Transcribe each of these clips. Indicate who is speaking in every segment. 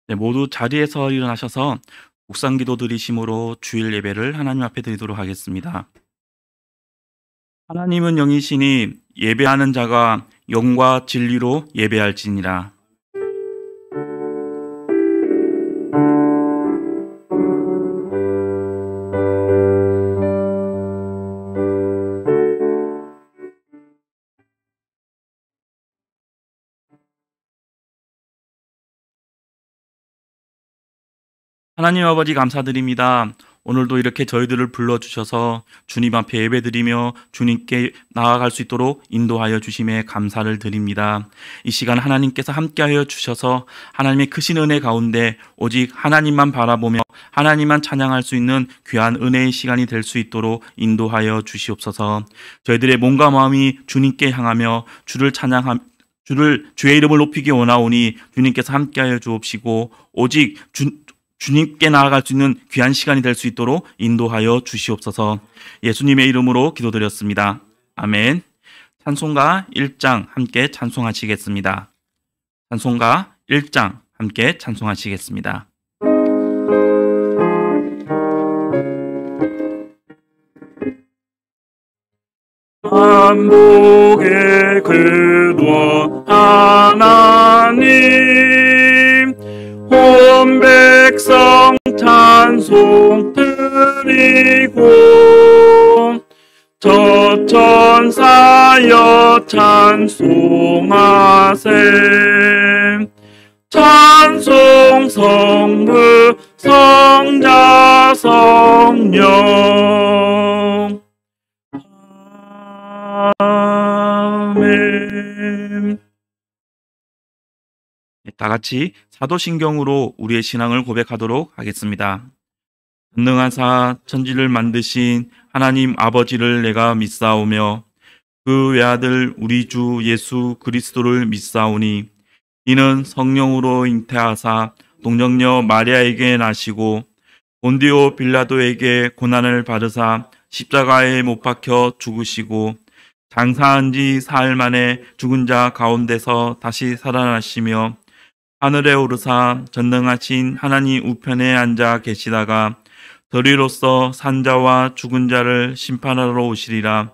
Speaker 1: 네, 모두 자리에서 일어나셔서 묵상기도 드리심으로 주일 예배를 하나님 앞에 드리도록 하겠습니다. 하나님은 영이시니 예배하는 자가 영과 진리로 예배할지니라. 하나님 아버지 감사드립니다. 오늘도 이렇게 저희들을 불러주셔서 주님 앞에 예배드리며 주님께 나아갈 수 있도록 인도하여 주심에 감사를 드립니다. 이 시간 하나님께서 함께하여 주셔서 하나님의 크신 은혜 가운데 오직 하나님만 바라보며 하나님만 찬양할 수 있는 귀한 은혜의 시간이 될 수 있도록 인도하여 주시옵소서. 저희들의 몸과 마음이 주님께 향하며 주를 주의 이름을 높이기 원하오니 주님께서 함께하여 주옵시고 오직 주님께 나아갈 수 있는 귀한 시간이 될 수 있도록 인도하여 주시옵소서. 예수님의 이름으로 기도드렸습니다. 아멘. 찬송가 1장 함께 찬송하시겠습니다. 찬송가 1장 함께 찬송하시겠습니다.
Speaker 2: 만복의 근원 하나님 온 백성 찬송 드리고 저 천사여 찬송하세 찬송 성부 성자 성령 아멘.
Speaker 1: 다 같이 사도신경으로 우리의 신앙을 고백하도록 하겠습니다. 전능하사 천지를 만드신 하나님 아버지를 내가 믿사오며 그 외아들 우리 주 예수 그리스도를 믿사오니 이는 성령으로 잉태하사 동정녀 마리아에게 나시고 본디오 빌라도에게 고난을 받으사 십자가에 못 박혀 죽으시고 장사한 지 사흘 만에 죽은 자 가운데서 다시 살아나시며 하늘에 오르사 전능하신 하나님 우편에 앉아 계시다가 저리로서 산자와 죽은 자를 심판하러 오시리라.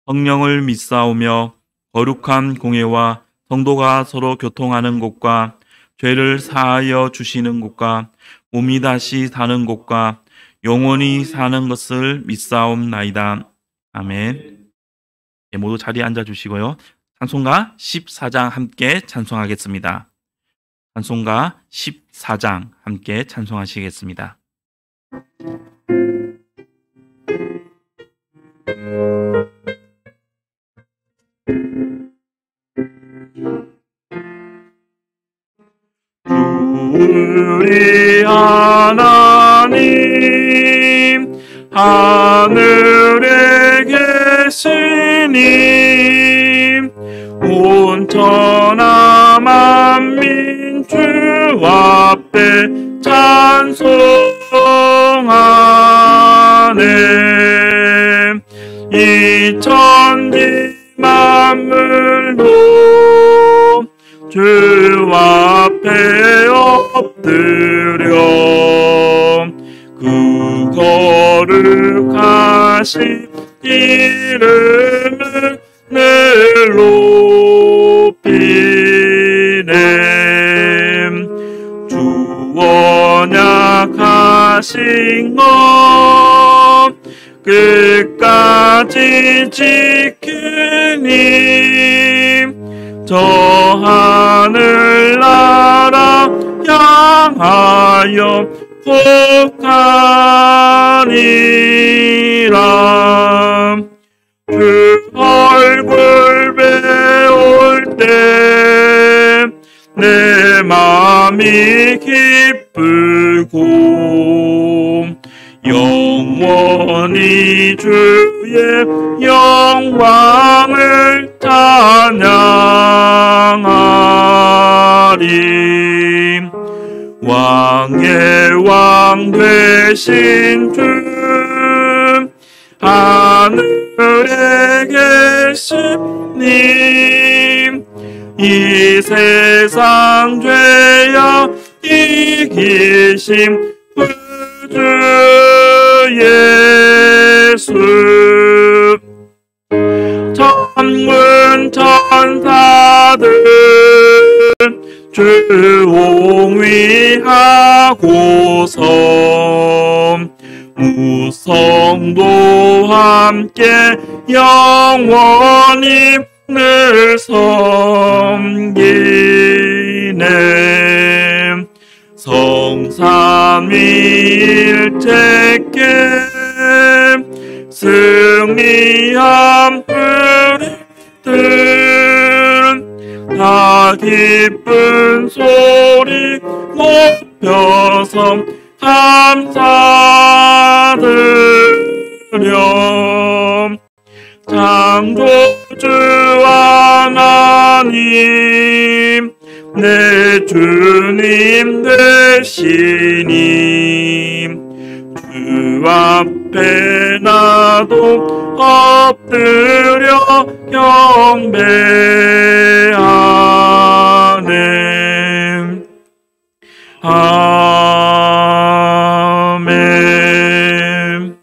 Speaker 1: 성령을 믿사오며 거룩한 공회와 성도가 서로 교통하는 곳과 죄를 사하여 주시는 곳과 몸이 다시 사는 곳과 영원히 사는 것을 믿사옵나이다. 아멘. 모두 자리에 앉아주시고요. 찬송가 14장 함께 찬송하겠습니다. 찬송가 14장 함께 찬송하시겠습니다.
Speaker 2: 우리 하나님 하늘에 계시니 온 천하 만민 주 앞에 찬송하네 이 천지 만물도 주 앞에 엎드려 그 거룩하신 이름을 늘 높이네 주 언약하신 것 끝까지 지키니 저 하늘나라 향하여 복하니라 그 얼굴 배울 때 내 마음이 기쁘고 영원히 주의 영광을 찬양하리 왕의 왕 되신 주 하늘에 계시니 이 세상 죄악 이기심 구주 예수 천군 천사들 주 옹위하고서 무성도 함께 영원히 늘 섬기네 성삼위일체께 승리함 우리들 다 기쁜 소리 높여서 감사드려 창조주 하나님 내 주님 되시니 주 앞에 나도 엎드려 경배하네 아멘.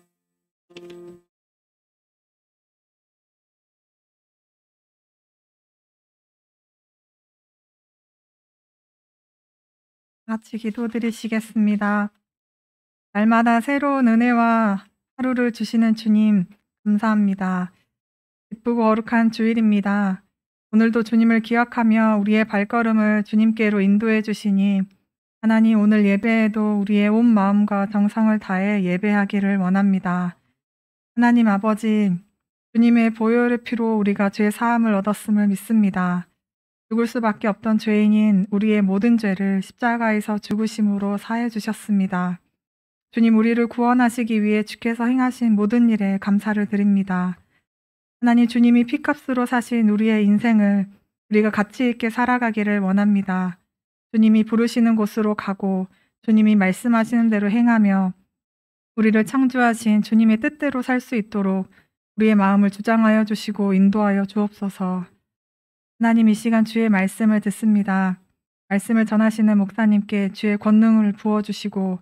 Speaker 3: 같이 기도드리시겠습니다. 날마다 새로운 은혜와 하루를 주시는 주님 감사합니다. 기쁘고 거룩한 주일입니다. 오늘도 주님을 기억하며 우리의 발걸음을 주님께로 인도해 주시니 하나님 오늘 예배에도 우리의 온 마음과 정성을 다해 예배하기를 원합니다. 하나님 아버지 주님의 보혈의 피로 우리가 죄 사함을 얻었음을 믿습니다. 죽을 수밖에 없던 죄인인 우리의 모든 죄를 십자가에서 죽으심으로 사해 주셨습니다. 주님 우리를 구원하시기 위해 주께서 행하신 모든 일에 감사를 드립니다. 하나님 주님이 피값으로 사신 우리의 인생을 우리가 가치 있게 살아가기를 원합니다. 주님이 부르시는 곳으로 가고 주님이 말씀하시는 대로 행하며 우리를 창조하신 주님의 뜻대로 살 수 있도록 우리의 마음을 주장하여 주시고 인도하여 주옵소서. 하나님 이 시간 주의 말씀을 듣습니다. 말씀을 전하시는 목사님께 주의 권능을 부어주시고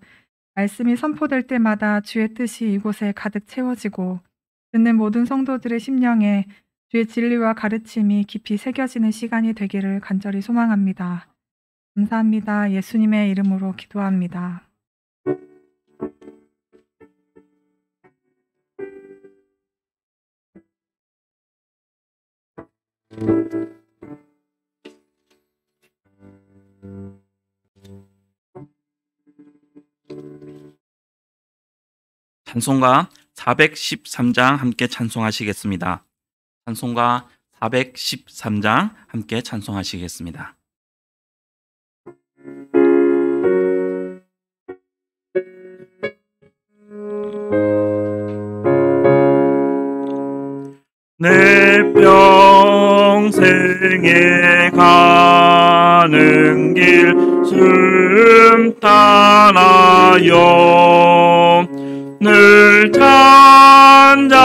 Speaker 3: 말씀이 선포될 때마다 주의 뜻이 이곳에 가득 채워지고 듣는 모든 성도들의 심령에 주의 진리와 가르침이 깊이 새겨지는 시간이 되기를 간절히 소망합니다. 감사합니다. 예수님의 이름으로 기도합니다.
Speaker 1: 찬송가 413장 함께 찬송하시겠습니다. 찬송가 413장 함께 찬송하시겠습니다.
Speaker 2: 내 평생에 가는 길 숨따라요 늘 잔잔한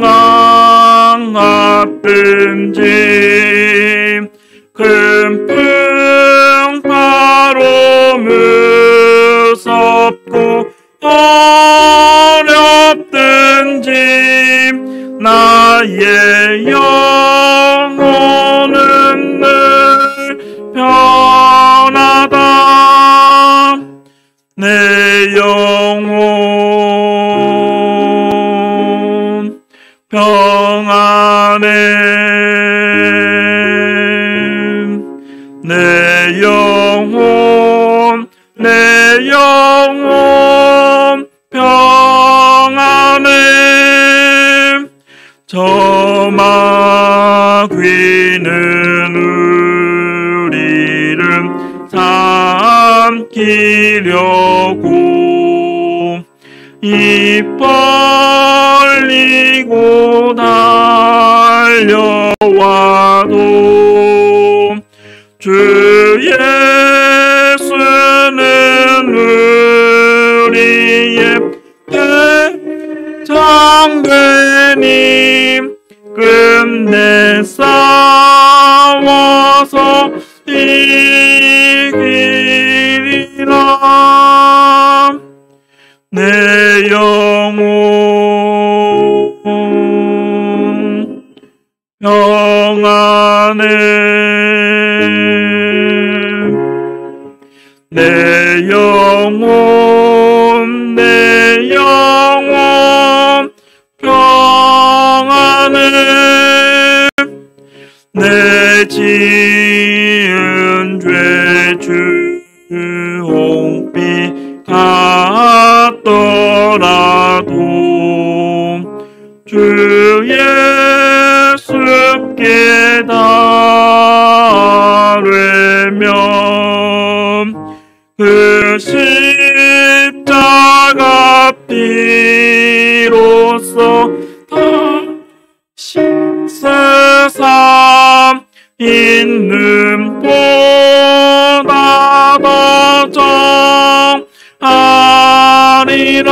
Speaker 2: 강 앞은지 큰 풍파로 무섭고 어렵든지 나의 영혼은 늘 편하다 내 영혼 평안해 내 영혼 평안해 저마 귀는 우리를 삼키려고 입 벌리고 달려와도 주 예수는 우리의 장되니 끝내 싸워서 이기 내 영혼 평안해. 내 영혼 평안해. 내 지은 죄 주홍빛 같더라도 주 예수께 달래면 그 십자가 피로써 다시 세상 있는 보다 더 정하리라.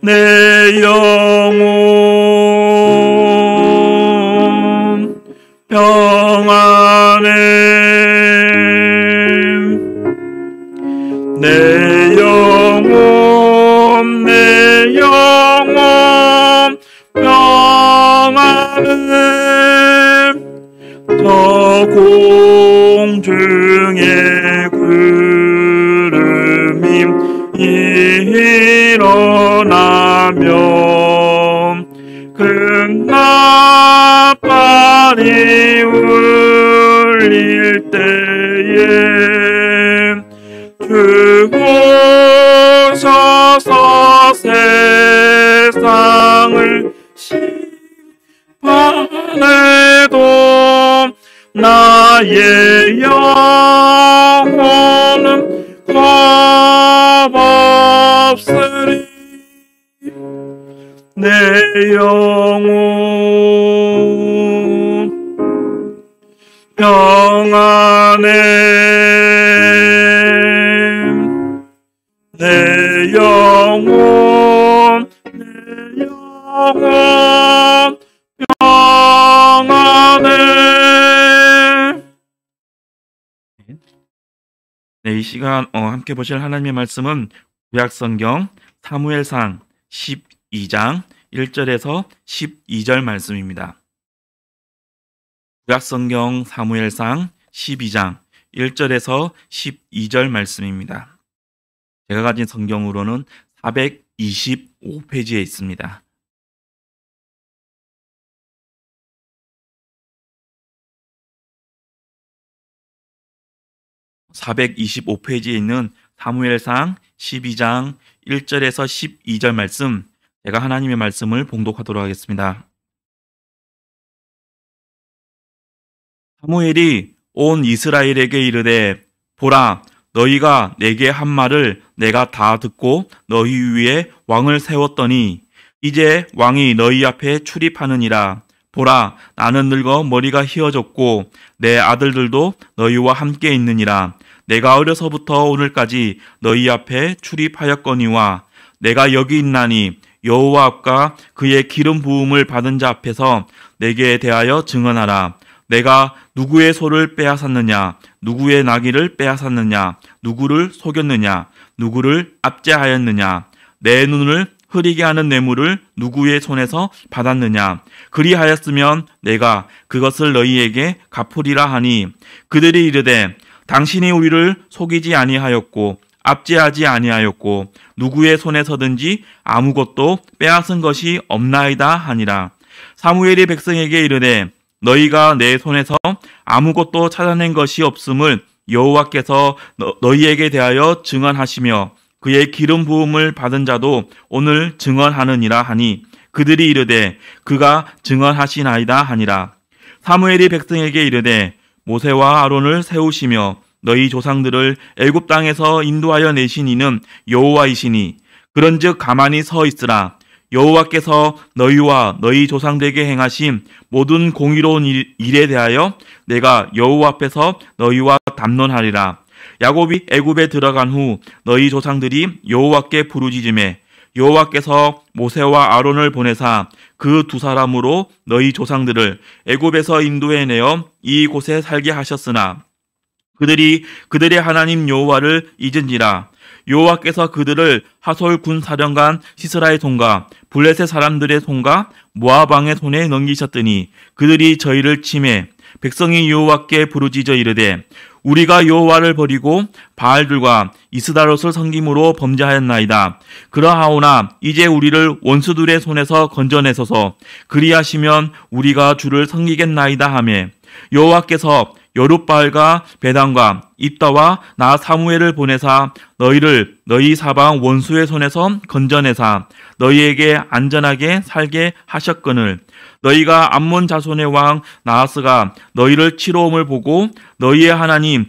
Speaker 2: 내 영혼 평안해. 내 영혼 평안해. 저 공중에 구름이 일어나면 큰 나팔이 울릴 때에 주 오셔서 세상을 심판해도 나의 영혼은 겁없으리. 내 영혼 평안해. 내 영혼 평안해.
Speaker 1: 네, 이 시간 함께 보실 하나님의 말씀은 구약성경 사무엘상 12장 1절에서 12절 말씀입니다. 구약성경 사무엘상 12장 1절에서 12절 말씀입니다. 제가 가진 성경으로는 425페이지에 있습니다. (425페이지에) 있는 사무엘상 12장 1절에서 12절 말씀, 제가 하나님의 말씀을 봉독하도록 하겠습니다. 사무엘이 온 이스라엘에게 이르되, 보라, 너희가 내게 한 말을 내가 다 듣고 너희 위에 왕을 세웠더니 이제 왕이 너희 앞에 출입하느니라. 보라, 나는 늙어 머리가 휘어졌고 내 아들들도 너희와 함께 있느니라. 내가 어려서부터 오늘까지 너희 앞에 출입하였거니와 내가 여기 있나니 여호와 앞과 그의 기름 부음을 받은 자 앞에서 내게 대하여 증언하라. 내가 누구의 소를 빼앗았느냐, 누구의 나귀를 빼앗았느냐, 누구를 속였느냐, 누구를 압제하였느냐, 내 눈을 흐리게 하는 뇌물을 누구의 손에서 받았느냐. 그리하였으면 내가 그것을 너희에게 갚으리라 하니, 그들이 이르되, 당신이 우리를 속이지 아니하였고 압제하지 아니하였고 누구의 손에서든지 아무것도 빼앗은 것이 없나이다 하니라. 사무엘이 백성에게 이르되, 너희가 내 손에서 아무것도 찾아낸 것이 없음을 여호와께서 너희에게 대하여 증언하시며 그의 기름 부음을 받은 자도 오늘 증언하느니라 하니, 그들이 이르되 그가 증언하시나이다 하니라. 사무엘이 백성에게 이르되, 모세와 아론을 세우시며 너희 조상들을 애굽 땅에서 인도하여 내신 이는 여호와이시니 그런즉 가만히 서 있으라. 여호와께서 너희와 너희 조상들에게 행하신 모든 공의로운 일에 대하여 내가 여호와 앞에서 너희와 담론하리라. 야곱이 애굽에 들어간 후 너희 조상들이 여호와께 부르짖음에 여호와께서 모세와 아론을 보내사 그 두 사람으로 너희 조상들을 애굽에서 인도해내어 이곳에 살게 하셨으나 그들이 그들의 하나님 여호와를 잊은지라. 여호와께서 그들을 하솔 군 사령관 시스라의 손과 블레셋 사람들의 손과 모압 왕의 손에 넘기셨더니 그들이 저희를 치매 백성이 여호와께 부르짖어 이르되 우리가 여호와를 버리고 바알들과 이스다롯을 섬김으로 범죄하였나이다. 그러하오나 이제 우리를 원수들의 손에서 건져내소서. 그리하시면 우리가 주를 섬기겠나이다 하매 여호와께서 여룻바알과 베단과 입다와 나 사무엘을 보내사 너희를 너희 사방 원수의 손에서 건져내사 너희에게 안전하게 살게 하셨거늘 너희가 암몬 자손의 왕 나하스가 너희를 치러옴을 보고 너희의 하나님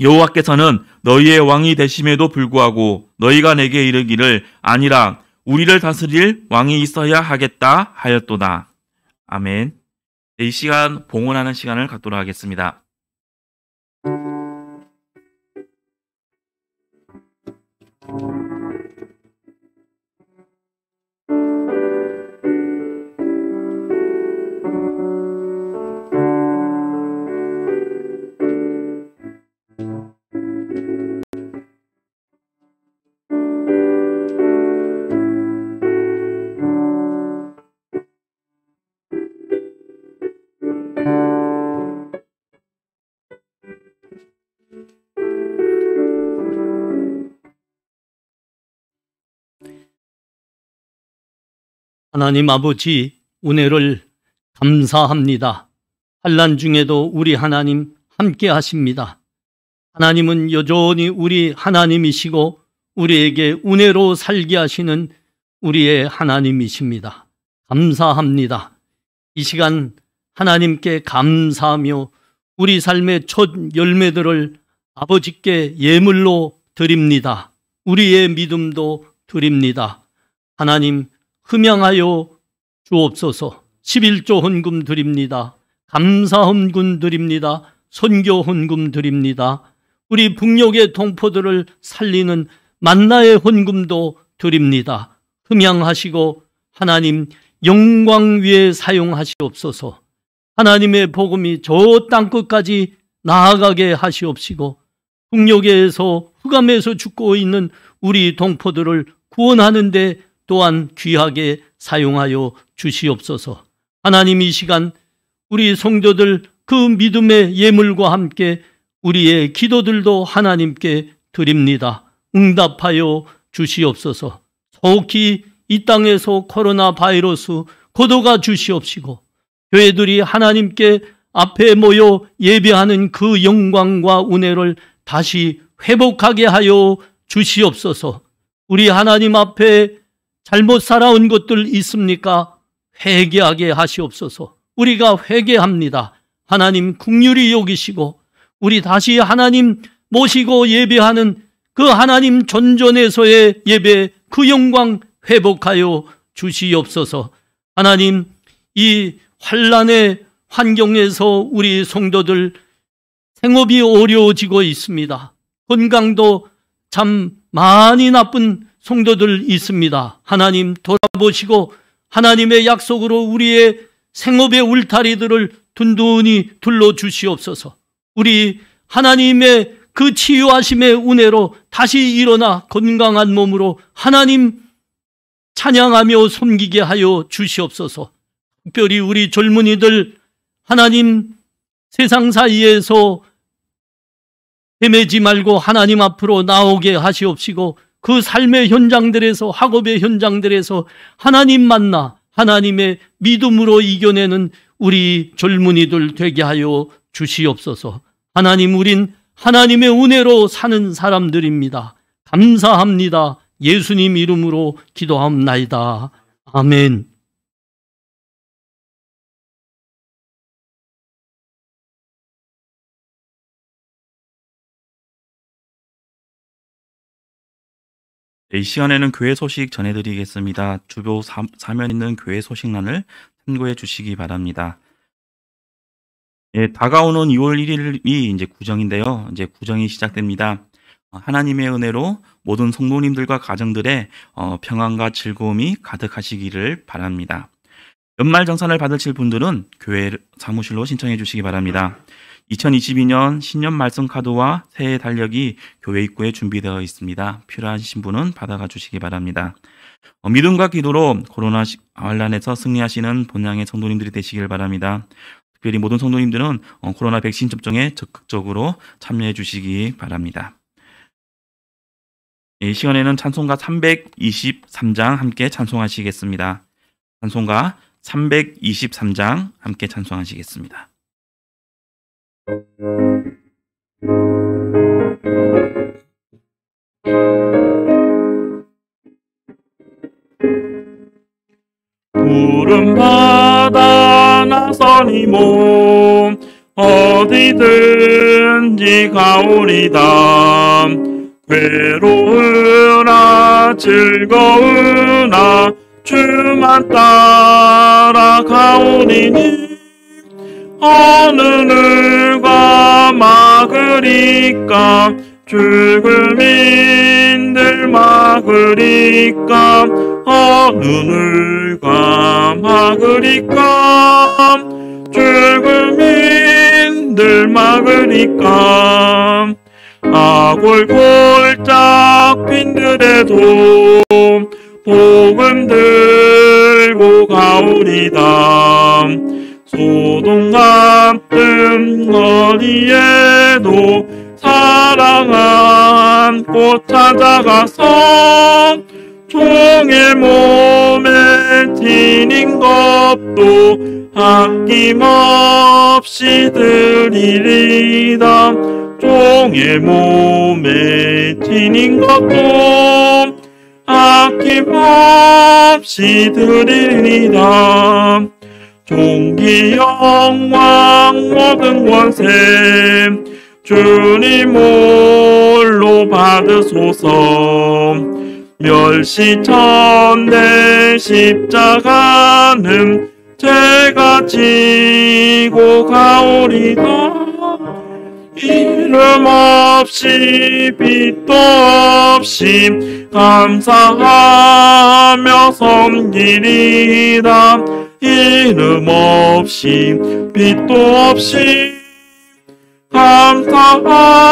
Speaker 1: 여호와께서는 너희의 왕이 되심에도 불구하고 너희가 내게 이르기를 아니라 우리를 다스릴 왕이 있어야 하겠다 하였도다. 아멘. 이 시간 봉헌하는 시간을 갖도록 하겠습니다.
Speaker 4: 하나님 아버지, 은혜를 감사합니다. 환난 중에도 우리 하나님 함께 하십니다. 하나님은 여전히 우리 하나님이시고 우리에게 은혜로 살게 하시는 우리의 하나님이십니다. 감사합니다. 이 시간 하나님께 감사하며 우리 삶의 첫 열매들을 아버지께 예물로 드립니다. 우리의 믿음도 드립니다. 하나님, 흠양하여 주옵소서. 11조 헌금 드립니다. 감사 헌금 드립니다. 선교 헌금 드립니다. 우리 북녘의 동포들을 살리는 만나의 헌금도 드립니다. 흠양하시고 하나님 영광 위에 사용하시옵소서. 하나님의 복음이 저 땅끝까지 나아가게 하시옵시고 북녘에서 흑암에서 죽고 있는 우리 동포들을 구원하는 데 또한 귀하게 사용하여 주시옵소서. 하나님, 이 시간 우리 성도들 그 믿음의 예물과 함께 우리의 기도들도 하나님께 드립니다. 응답하여 주시옵소서. 속히 이 땅에서 코로나 바이러스 고도가 주시옵시고 교회들이 하나님께 앞에 모여 예배하는 그 영광과 은혜를 다시 회복하게 하여 주시옵소서. 우리 하나님 앞에 잘못 살아온 것들 있습니까? 회개하게 하시옵소서. 우리가 회개합니다. 하나님 긍휼히 여기시고 우리 다시 하나님 모시고 예배하는 그 하나님 존전에서의 예배 그 영광 회복하여 주시옵소서. 하나님, 이 환난의 환경에서 우리 성도들 생업이 어려워지고 있습니다. 건강도 참 많이 나쁜 성도들 있습니다. 하나님 돌아보시고 하나님의 약속으로 우리의 생업의 울타리들을 든든히 둘러주시옵소서. 우리 하나님의 그 치유하심의 은혜로 다시 일어나 건강한 몸으로 하나님 찬양하며 섬기게 하여 주시옵소서. 특별히 우리 젊은이들 하나님 세상 사이에서 헤매지 말고 하나님 앞으로 나오게 하시옵시고 그 삶의 현장들에서 학업의 현장들에서 하나님 만나 하나님의 믿음으로 이겨내는 우리 젊은이들 되게 하여 주시옵소서. 하나님, 우린 하나님의 은혜로 사는 사람들입니다. 감사합니다. 예수님 이름으로 기도하옵나이다. 아멘.
Speaker 1: 이 시간에는 교회 소식 전해드리겠습니다. 주보 사면 있는 교회 소식란을 참고해 주시기 바랍니다. 예, 다가오는 2월 1일이 이제 구정인데요. 이제 구정이 시작됩니다. 하나님의 은혜로 모든 성도님들과 가정들의 평안과 즐거움이 가득하시기를 바랍니다. 연말정산을 받으실 분들은 교회 사무실로 신청해 주시기 바랍니다. 2022년 신년 말씀 카드와 새해 달력이 교회 입구에 준비되어 있습니다. 필요하신 분은 받아가 주시기 바랍니다. 믿음과 기도로 코로나 환란에서 승리하시는 본향의 성도님들이 되시길 바랍니다. 특별히 모든 성도님들은 코로나 백신 접종에 적극적으로 참여해 주시기 바랍니다. 이 시간에는 찬송가 323장 함께 찬송하시겠습니다. 찬송가 323장 함께 찬송하시겠습니다.
Speaker 2: 푸른 바다 나서니 몸 어디든지 가오리다. 괴로우나 즐거우나 주만 따라가오리니 어느 누가 막으리까 죽음인들 막으리까 어느 누가 막으리까 죽음인들 막으리까 아골골짝 빈들에도 복음 들고 가오리다. 소동 같은 거리에도 사랑 안고 찾아가서 종의 몸에 지닌 것도 아낌없이 드리리다. 종의 몸에 지닌 것도 아낌없이 드리리다. 종기 영광 모든 권세 주님 홀로 받으소서. 멸시천대 십자가는 제가 지고 가오리다. 이름 없이 빛도 없이 감사하며 섬기리다. 이름 없이 빛도 없이 감사하며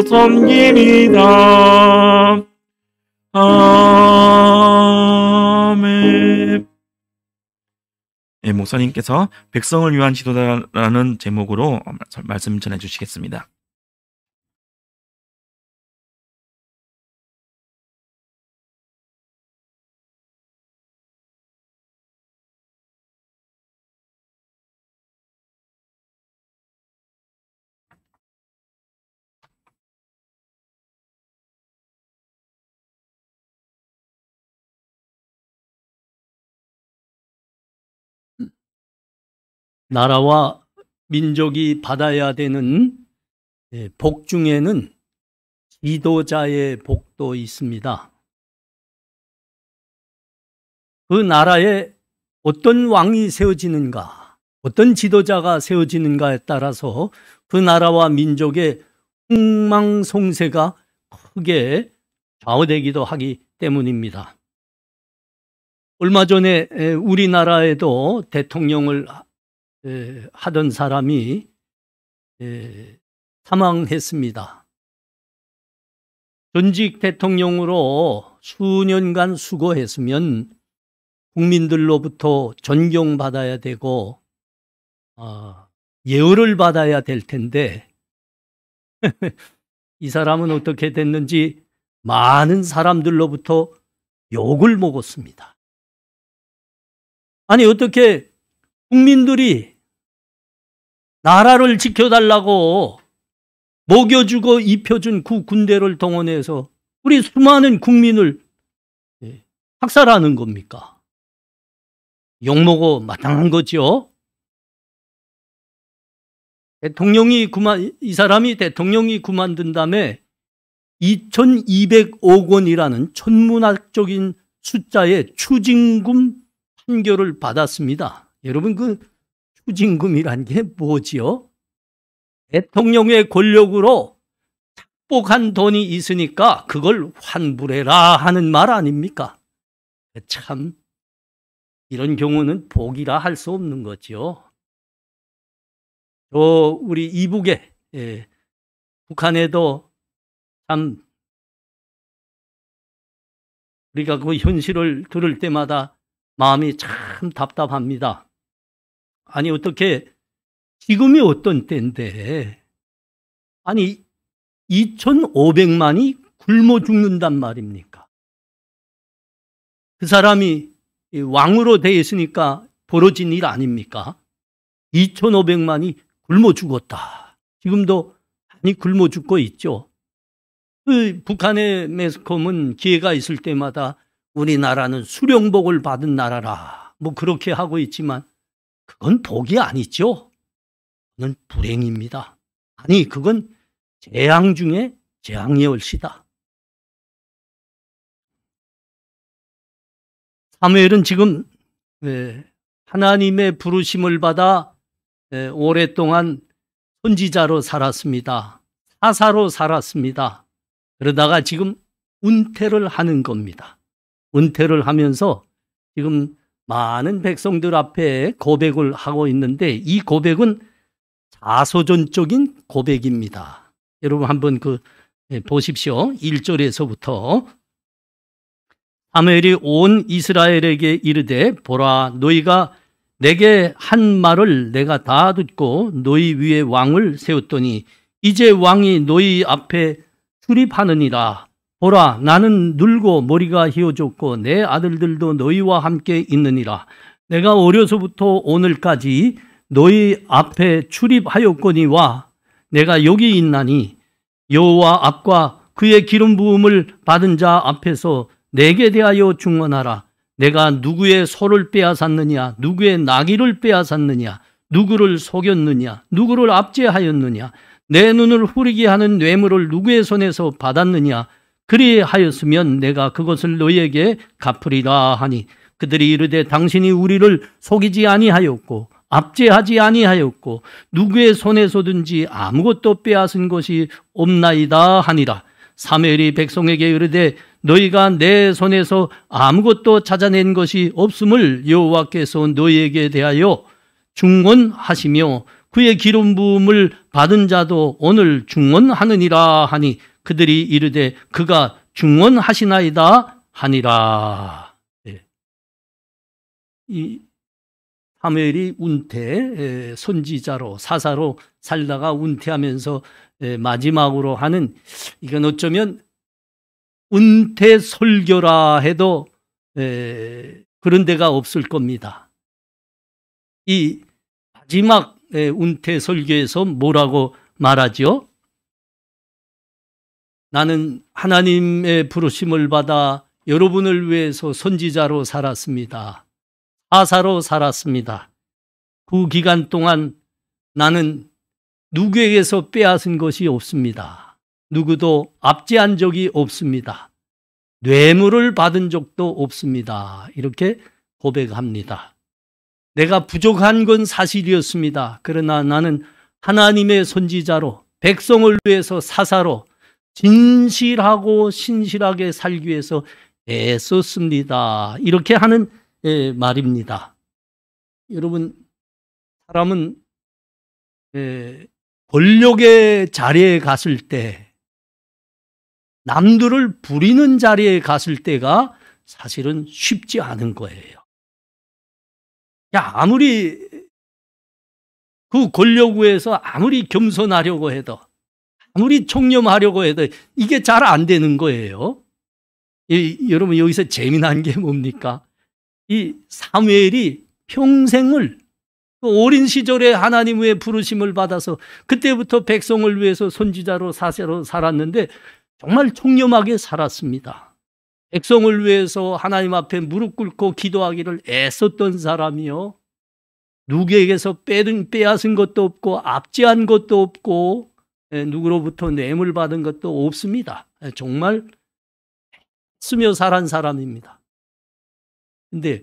Speaker 2: 섬기리다. 아멘. 네, 목사님께서 백성을 위한 지도자라는 제목으로 말씀 전해 주시겠습니다.
Speaker 4: 나라와 민족이 받아야 되는 복 중에는 지도자의 복도 있습니다. 그 나라에 어떤 왕이 세워지는가, 어떤 지도자가 세워지는가에 따라서 그 나라와 민족의 흥망송쇠가 크게 좌우되기도 하기 때문입니다. 얼마 전에 우리나라에도 대통령을 하던 사람이 사망했습니다. 전직 대통령으로 수년간 수고했으면 국민들로부터 존경받아야 되고 예우를 받아야 될 텐데 이 사람은 어떻게 됐는지 많은 사람들로부터 욕을 먹었습니다. 아니 어떻게 국민들이 나라를 지켜달라고 먹여주고 입혀준 그 군대를 동원해서 우리 수많은 국민을 학살하는 겁니까? 욕먹어 마땅한 거죠. 이 사람이 대통령이 그만둔 다음에 2200억 원이라는 천문학적인 숫자의 추징금 판결을 받았습니다. 여러분 그 추징금이란 게 뭐지요? 대통령의 권력으로 착복한 돈이 있으니까 그걸 환불해라 하는 말 아닙니까? 참 이런 경우는 복이라 할 수 없는 거죠. 우리 이북에 북한에도 참 우리가 그 현실을 들을 때마다 마음이 참 답답합니다. 아니 어떻게 지금이 어떤 때인데 아니 2,500만이 굶어 죽는단 말입니까? 그 사람이 왕으로 되어 있으니까 벌어진 일 아닙니까? 2,500만이 굶어 죽었다. 지금도 많이 굶어 죽고 있죠. 그 북한의 매스컴은 기회가 있을 때마다 우리나라는 수령복을 받은 나라라. 뭐 그렇게 하고 있지만 그건 복이 아니죠. 그건 불행입니다. 아니 그건 재앙 중에 재앙의 얼씨다. 사무엘은 지금 하나님의 부르심을 받아 오랫동안 선지자로 살았습니다. 사사로 살았습니다. 그러다가 지금 은퇴를 하는 겁니다. 은퇴를 하면서 지금 많은 백성들 앞에 고백을 하고 있는데 이 고백은 자서전적인 고백입니다. 여러분 한번 보십시오. 1절에서부터 사무엘이 온 이스라엘에게 이르되 보라 너희가 내게 한 말을 내가 다 듣고 너희 위에 왕을 세웠더니 이제 왕이 너희 앞에 출입하느니라. 보라 나는 늙고 머리가 휘어졌고 내 아들들도 너희와 함께 있느니라. 내가 어려서부터 오늘까지 너희 앞에 출입하였거니와 내가 여기 있나니 여호와 앞과 그의 기름 부음을 받은 자 앞에서 내게 대하여 중언하라. 내가 누구의 소를 빼앗았느냐 누구의 나귀를 빼앗았느냐 누구를 속였느냐 누구를 압제하였느냐 내 눈을 후리게 하는 뇌물을 누구의 손에서 받았느냐 그리하였으면 내가 그것을 너희에게 갚으리라 하니 그들이 이르되 당신이 우리를 속이지 아니하였고 압제하지 아니하였고 누구의 손에서든지 아무것도 빼앗은 것이 없나이다 하니라. 사무엘이 백성에게 이르되 너희가 내 손에서 아무것도 찾아낸 것이 없음을 여호와께서 너희에게 대하여 중언하시며 그의 기름 부음을 받은 자도 오늘 중언하느니라 하니 그들이 이르되 그가 중언하시나이다 하니라. 이 사무엘이 은퇴 선지자로 사사로 살다가 은퇴하면서 마지막으로 하는 이건 어쩌면 은퇴 설교라 해도 그런 데가 없을 겁니다. 이 마지막 은퇴 설교에서 뭐라고 말하죠? 나는 하나님의 부르심을 받아 여러분을 위해서 선지자로 살았습니다. 사사로 살았습니다. 그 기간 동안 나는 누구에게서 빼앗은 것이 없습니다. 누구도 압제한 적이 없습니다. 뇌물을 받은 적도 없습니다. 이렇게 고백합니다. 내가 부족한 건 사실이었습니다. 그러나 나는 하나님의 선지자로 백성을 위해서 사사로 진실하고 신실하게 살기 위해서 애썼습니다. 이렇게 하는 말입니다. 여러분 사람은 권력의 자리에 갔을 때 남들을 부리는 자리에 갔을 때가 사실은 쉽지 않은 거예요. 아무리 그 권력위에서 아무리 겸손하려고 해도 아무리 청렴하려고 해도 이게 잘 안 되는 거예요. 여러분 여기서 재미난 게 뭡니까? 이 사무엘이 평생을 어린 시절에 하나님의 부르심을 받아서 그때부터 백성을 위해서 선지자로 사사로 살았는데 정말 청렴하게 살았습니다. 백성을 위해서 하나님 앞에 무릎 꿇고 기도하기를 애썼던 사람이요. 누구에게서 빼앗은 것도 없고 압제한 것도 없고 누구로부터 뇌물 받은 것도 없습니다. 정말 쓰며 살한 사람입니다. 근데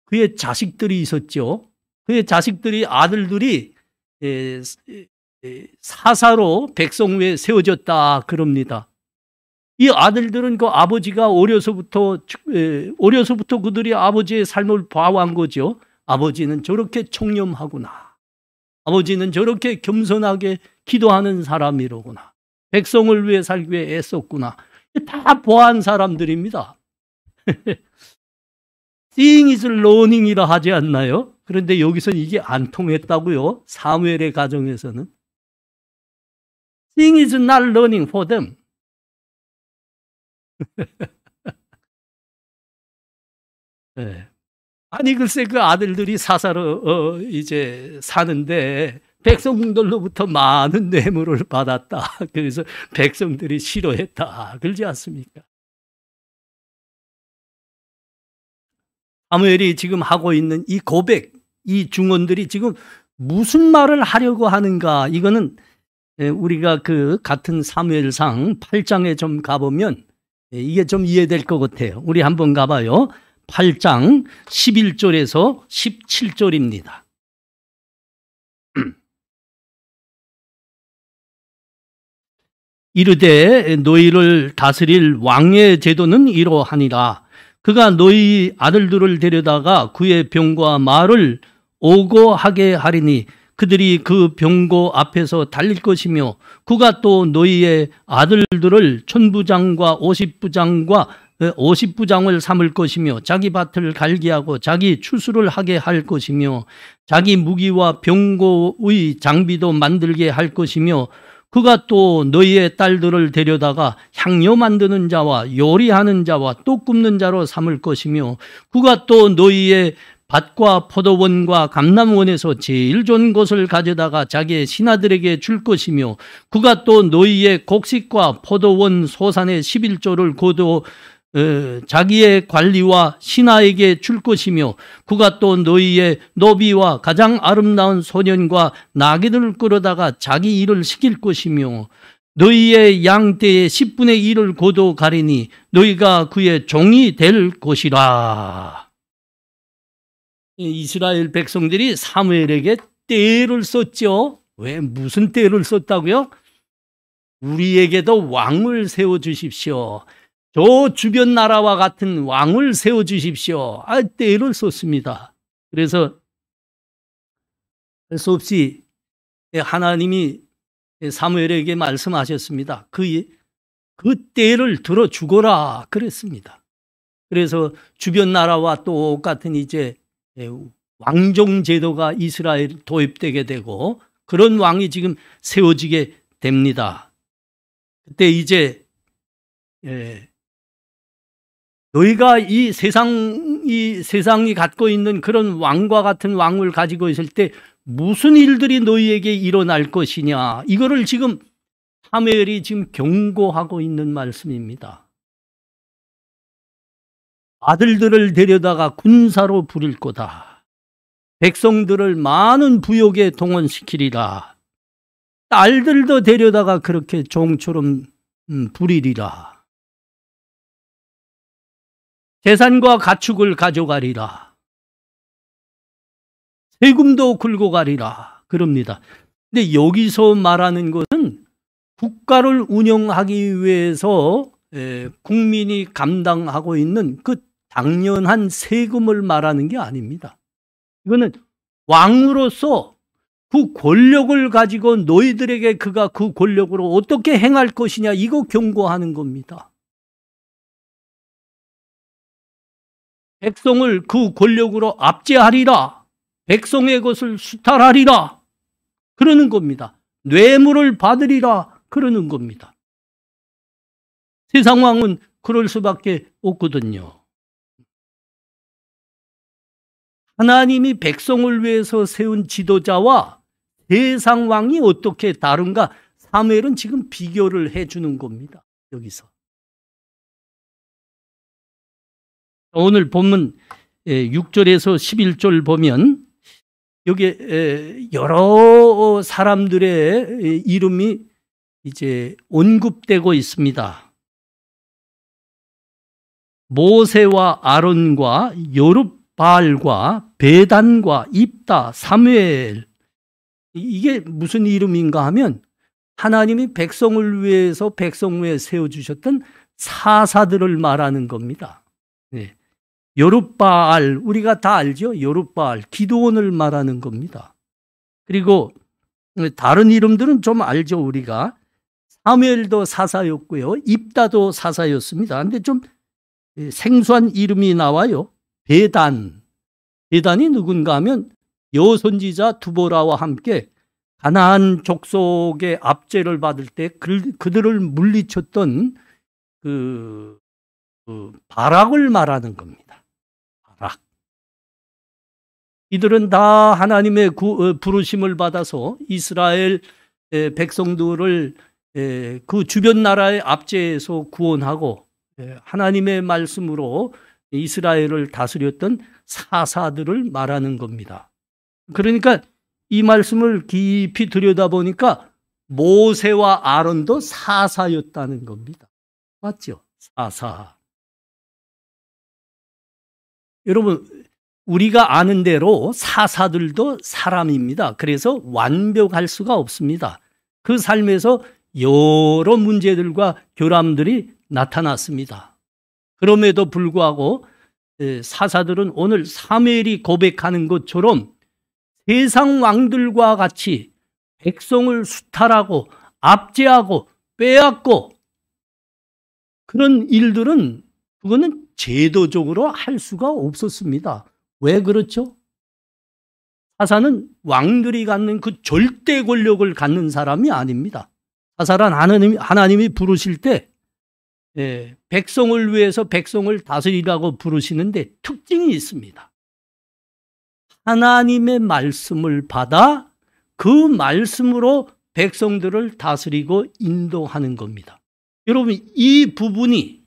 Speaker 4: 그의 자식들이 있었죠. 그의 자식들이 아들들이 사사로 백성 위에 세워졌다 그럽니다. 이 아들들은 그 아버지가 어려서부터 그들이 아버지의 삶을 봐온 거죠. 아버지는 저렇게 청렴하구나. 아버지는 저렇게 겸손하게 기도하는 사람이로구나. 백성을 위해 살기 위해 애썼구나. 다 보아한 사람들입니다. Seeing is learning이라 하지 않나요? 그런데 여기서는 이게 안 통했다고요. 사무엘의 가정에서는. Seeing is not learning for them. 네. 아니 글쎄 그 아들들이 사사로 이제 사는데 백성들로부터 많은 뇌물을 받았다. 그래서 백성들이 싫어했다. 그러지 않습니까? 사무엘이 지금 하고 있는 이 고백, 이 중언들이 지금 무슨 말을 하려고 하는가? 이거는 우리가 그 같은 사무엘상 8장에 좀 가보면 이게 좀 이해될 것 같아요. 우리 한번 가봐요. 8장 11절에서 17절입니다. 이르되 너희를 다스릴 왕의 제도는 이러하니라. 그가 너희 아들들을 데려다가 그의 병과 말을 오고 하게 하리니 그들이 그 병고 앞에서 달릴 것이며 그가 또 너희의 아들들을 천부장과 오십부장을 삼을 것이며 자기 밭을 갈기하고 자기 추수를 하게 할 것이며 자기 무기와 병고의 장비도 만들게 할 것이며 그가 또 너희의 딸들을 데려다가 향료 만드는 자와 요리하는 자와 떡 굽는 자로 삼을 것이며 그가 또 너희의 밭과 포도원과 감람원에서 제일 좋은 것을 가져다가 자기의 신하들에게 줄 것이며 그가 또 너희의 곡식과 포도원 소산의 11조를 거둬 자기의 관리와 신하에게 줄 것이며 그가 또 너희의 노비와 가장 아름다운 소년과 나귀들을 끌어다가 자기 일을 시킬 것이며 너희의 양떼의 10분의 1을 거둬 가리니 너희가 그의 종이 될 것이라. 이스라엘 백성들이 사무엘에게 떼를 썼죠. 왜 무슨 떼를 썼다고요? 우리에게도 왕을 세워주십시오. 저 주변 나라와 같은 왕을 세워주십시오. 떼를 썼습니다. 그래서 할 수 없이 하나님이 사무엘에게 말씀하셨습니다. 그 떼를 들어 주거라 그랬습니다. 그래서 주변 나라와 똑같은 이제 왕종 제도가 이스라엘에 도입되게 되고 그런 왕이 지금 세워지게 됩니다. 그때 이제 너희가 이 세상이 갖고 있는 그런 왕과 같은 왕을 가지고 있을 때 무슨 일들이 너희에게 일어날 것이냐, 이거를 지금 사무엘이 지금 경고하고 있는 말씀입니다. 아들들을 데려다가 군사로 부릴 거다. 백성들을 많은 부욕에 동원시키리라. 딸들도 데려다가 그렇게 종처럼 부리리라. 재산과 가축을 가져가리라. 세금도 굴고 가리라. 그럽니다. 근데 여기서 말하는 것은 국가를 운영하기 위해서 국민이 감당하고 있는 그 당연한 세금을 말하는 게 아닙니다. 이거는 왕으로서 그 권력을 가지고 너희들에게 그가 그 권력으로 어떻게 행할 것이냐, 이거 경고하는 겁니다. 백성을 그 권력으로 압제하리라. 백성의 것을 수탈하리라. 그러는 겁니다. 뇌물을 받으리라. 그러는 겁니다. 세상 왕은 그럴 수밖에 없거든요. 하나님이 백성을 위해서 세운 지도자와 세상 왕이 어떻게 다른가, 사무엘은 지금 비교를 해주는 겁니다. 여기서. 오늘 본문 6절에서 11절 보면 여기에 여러 사람들의 이름이 이제 언급되고 있습니다. 모세와 아론과 여룹바알과 베단과 입다, 사무엘, 이게 무슨 이름인가 하면 하나님이 백성을 위해서 백성 위에 세워주셨던 사사들을 말하는 겁니다. 네. 여룹바알, 우리가 다 알죠? 여룹바알, 기드온을 말하는 겁니다. 그리고 다른 이름들은 좀 알죠, 우리가. 사무엘도 사사였고요. 입다도 사사였습니다. 근데 좀 생소한 이름이 나와요. 베단. 베단이 누군가 하면 여선지자 두보라와 함께 가나안 족속의 압제를 받을 때 그들을 물리쳤던 그 바락을 말하는 겁니다. 바락. 이들은 다 하나님의 부르심을 받아서 이스라엘 백성들을 그 주변 나라의 압제에서 구원하고 하나님의 말씀으로 이스라엘을 다스렸던 사사들을 말하는 겁니다. 그러니까 이 말씀을 깊이 들여다보니까 모세와 아론도 사사였다는 겁니다. 맞죠? 사사. 여러분, 우리가 아는 대로 사사들도 사람입니다. 그래서 완벽할 수가 없습니다. 그 삶에서 여러 문제들과 결함들이 나타났습니다. 그럼에도 불구하고 사사들은 오늘 사무엘이 고백하는 것처럼 세상 왕들과 같이 백성을 수탈하고 압제하고 빼앗고 그런 일들은 그거는 제도적으로 할 수가 없었습니다. 왜 그렇죠? 사사는 왕들이 갖는 그 절대 권력을 갖는 사람이 아닙니다. 사사란 하나님이 부르실 때 백성을 위해서 백성을 다스리라고 부르시는데 특징이 있습니다. 하나님의 말씀을 받아 그 말씀으로 백성들을 다스리고 인도하는 겁니다. 여러분, 이 부분이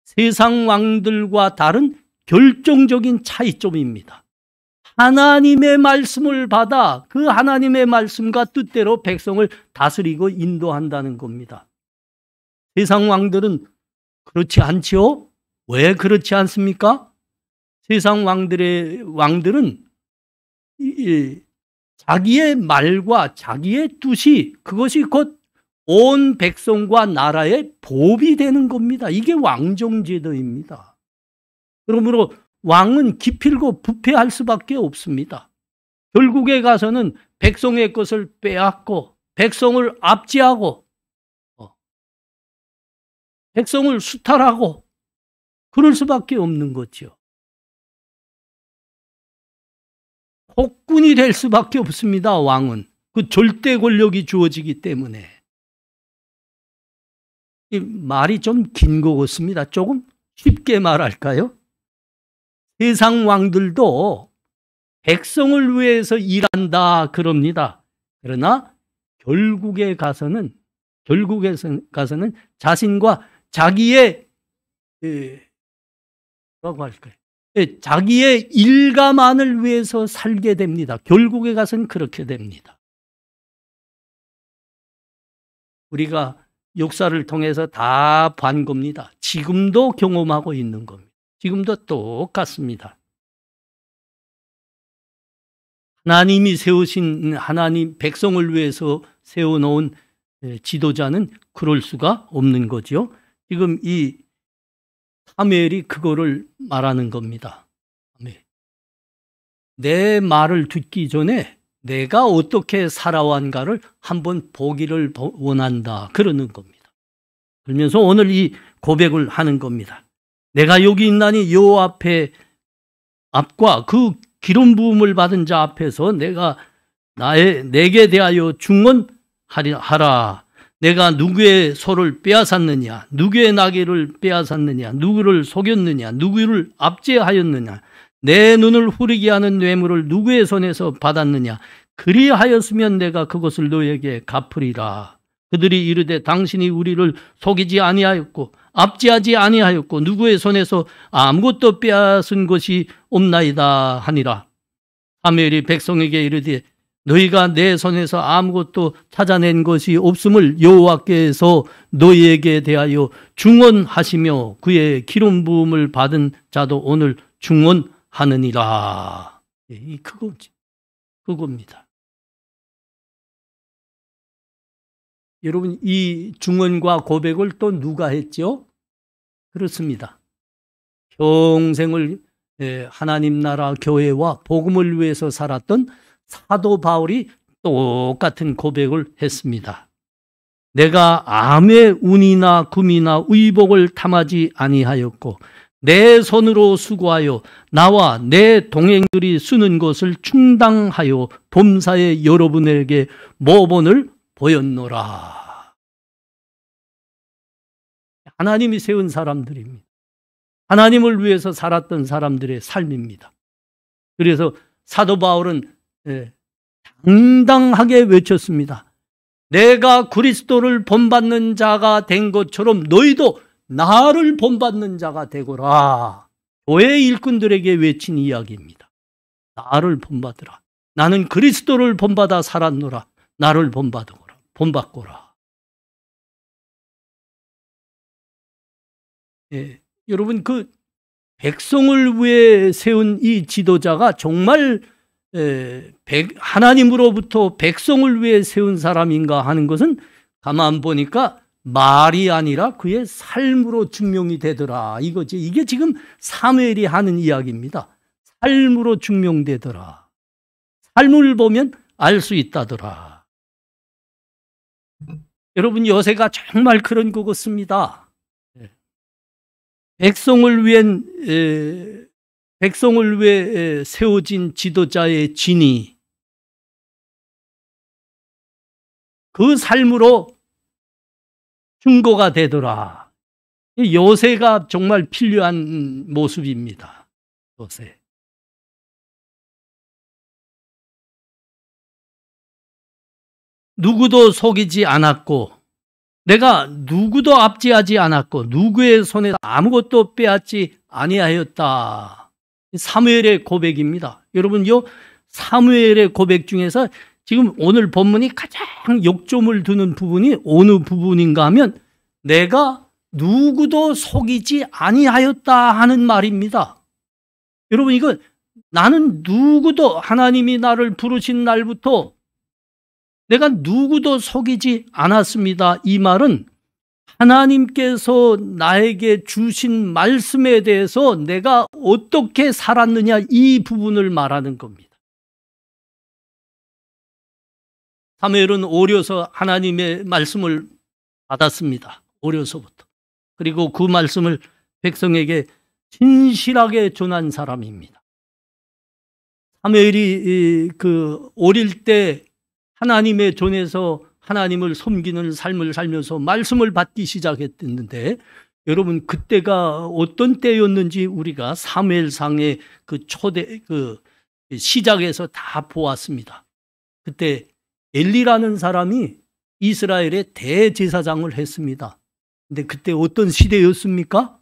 Speaker 4: 세상 왕들과 다른 결정적인 차이점입니다. 하나님의 말씀을 받아 그 하나님의 말씀과 뜻대로 백성을 다스리고 인도한다는 겁니다. 세상 왕들은 그렇지 않지요? 왜 그렇지 않습니까? 세상 왕들은 자기의 말과 자기의 뜻이 그것이 곧 온 백성과 나라의 보복이 되는 겁니다. 이게 왕정제도입니다. 그러므로 왕은 기필고 부패할 수밖에 없습니다. 결국에 가서는 백성의 것을 빼앗고 백성을 압제하고 백성을 수탈하고 그럴 수밖에 없는 거죠. 폭군이 될 수밖에 없습니다. 왕은 그 절대 권력이 주어지기 때문에. 이 말이 좀 긴 것 같습니다. 조금 쉽게 말할까요? 세상 왕들도 백성을 위해서 일한다 그럽니다. 그러나 결국에 가서는 자신과 자기의 뭐라고 할까요? 자기의 일가만을 위해서 살게 됩니다. 결국에 가서는 그렇게 됩니다. 우리가 역사를 통해서 다 본 겁니다. 지금도 경험하고 있는 겁니다. 지금도 똑같습니다. 하나님이 세우신 하나님 백성을 위해서 세워놓은 지도자는 그럴 수가 없는 거죠. 지금 이 사무엘이 그거를 말하는 겁니다. 내 말을 듣기 전에 내가 어떻게 살아왔는가를 한번 보기를 원한다 그러는 겁니다. 그러면서 오늘 이 고백을 하는 겁니다. 내가 여기 있나니 여호와 앞과 그 기름 부음을 받은 자 앞에서 내가 내게 대하여 중언하라. 내가 누구의 소를 빼앗았느냐, 누구의 나귀를 빼앗았느냐, 누구를 속였느냐, 누구를 압제하였느냐, 내 눈을 후리게 하는 뇌물을 누구의 손에서 받았느냐, 그리하였으면 내가 그것을 너에게 갚으리라. 그들이 이르되 당신이 우리를 속이지 아니하였고 압제하지 아니하였고 누구의 손에서 아무것도 빼앗은 것이 없나이다 하니라. 사무엘이 백성에게 이르되 너희가 내 손에서 아무것도 찾아낸 것이 없음을 여호와께서 너희에게 대하여 중언하시며 그의 기름 부음을 받은 자도 오늘 중언하느니라. 그겁니다. 여러분, 이 중언과 고백을 또 누가 했죠? 그렇습니다. 평생을 하나님 나라 교회와 복음을 위해서 살았던 사도 바울이 똑같은 고백을 했습니다. 내가 암의 운이나 금이나 의복을 탐하지 아니하였고 내 손으로 수고하여 나와 내 동행들이 쓰는 것을 충당하여 범사에 여러분에게 모본을 보였노라. 하나님이 세운 사람들입니다. 하나님을 위해서 살았던 사람들의 삶입니다. 그래서 사도 바울은 당당하게 외쳤습니다. 내가 그리스도를 본받는 자가 된 것처럼 너희도 나를 본받는 자가 되거라. 교회 일꾼들에게 외친 이야기입니다. 나를 본받으라. 나는 그리스도를 본받아 살았노라. 나를 본받거라. 여러분, 그 백성을 위해 세운 이 지도자가 정말 하나님으로부터 백성을 위해 세운 사람인가 하는 것은 가만 보니까 말이 아니라 그의 삶으로 증명이 되더라. 이거지. 이게 지금 사무엘이 하는 이야기입니다. 삶으로 증명되더라. 삶을 보면 알 수 있다더라. 여러분, 여세가 정말 그런 것 같습니다. 백성을 위해 세워진 지도자의 진이 그 삶으로 증거가 되더라. 요새가 정말 필요한 모습입니다. 요새. 누구도 속이지 않았고 내가 누구도 압제하지 않았고 누구의 손에 아무것도 빼앗지 아니하였다. 사무엘의 고백입니다. 여러분, 요 사무엘의 고백 중에서 지금 오늘 본문이 가장 욕점을 두는 부분이 어느 부분인가 하면 내가 누구도 속이지 아니하였다 하는 말입니다. 여러분, 이거 나는 누구도 하나님이 나를 부르신 날부터 내가 누구도 속이지 않았습니다. 이 말은 하나님께서 나에게 주신 말씀에 대해서 내가 어떻게 살았느냐 이 부분을 말하는 겁니다. 사무엘은 어려서 하나님의 말씀을 받았습니다. 어려서부터. 그리고 그 말씀을 백성에게 진실하게 전한 사람입니다. 사무엘이 어릴 때 하나님의 전에서 하나님을 섬기는 삶을 살면서 말씀을 받기 시작했는데 여러분, 그때가 어떤 때였는지 우리가 사무엘상의 시작에서 다 보았습니다. 그때 엘리라는 사람이 이스라엘의 대제사장을 했습니다. 근데 그때 어떤 시대였습니까?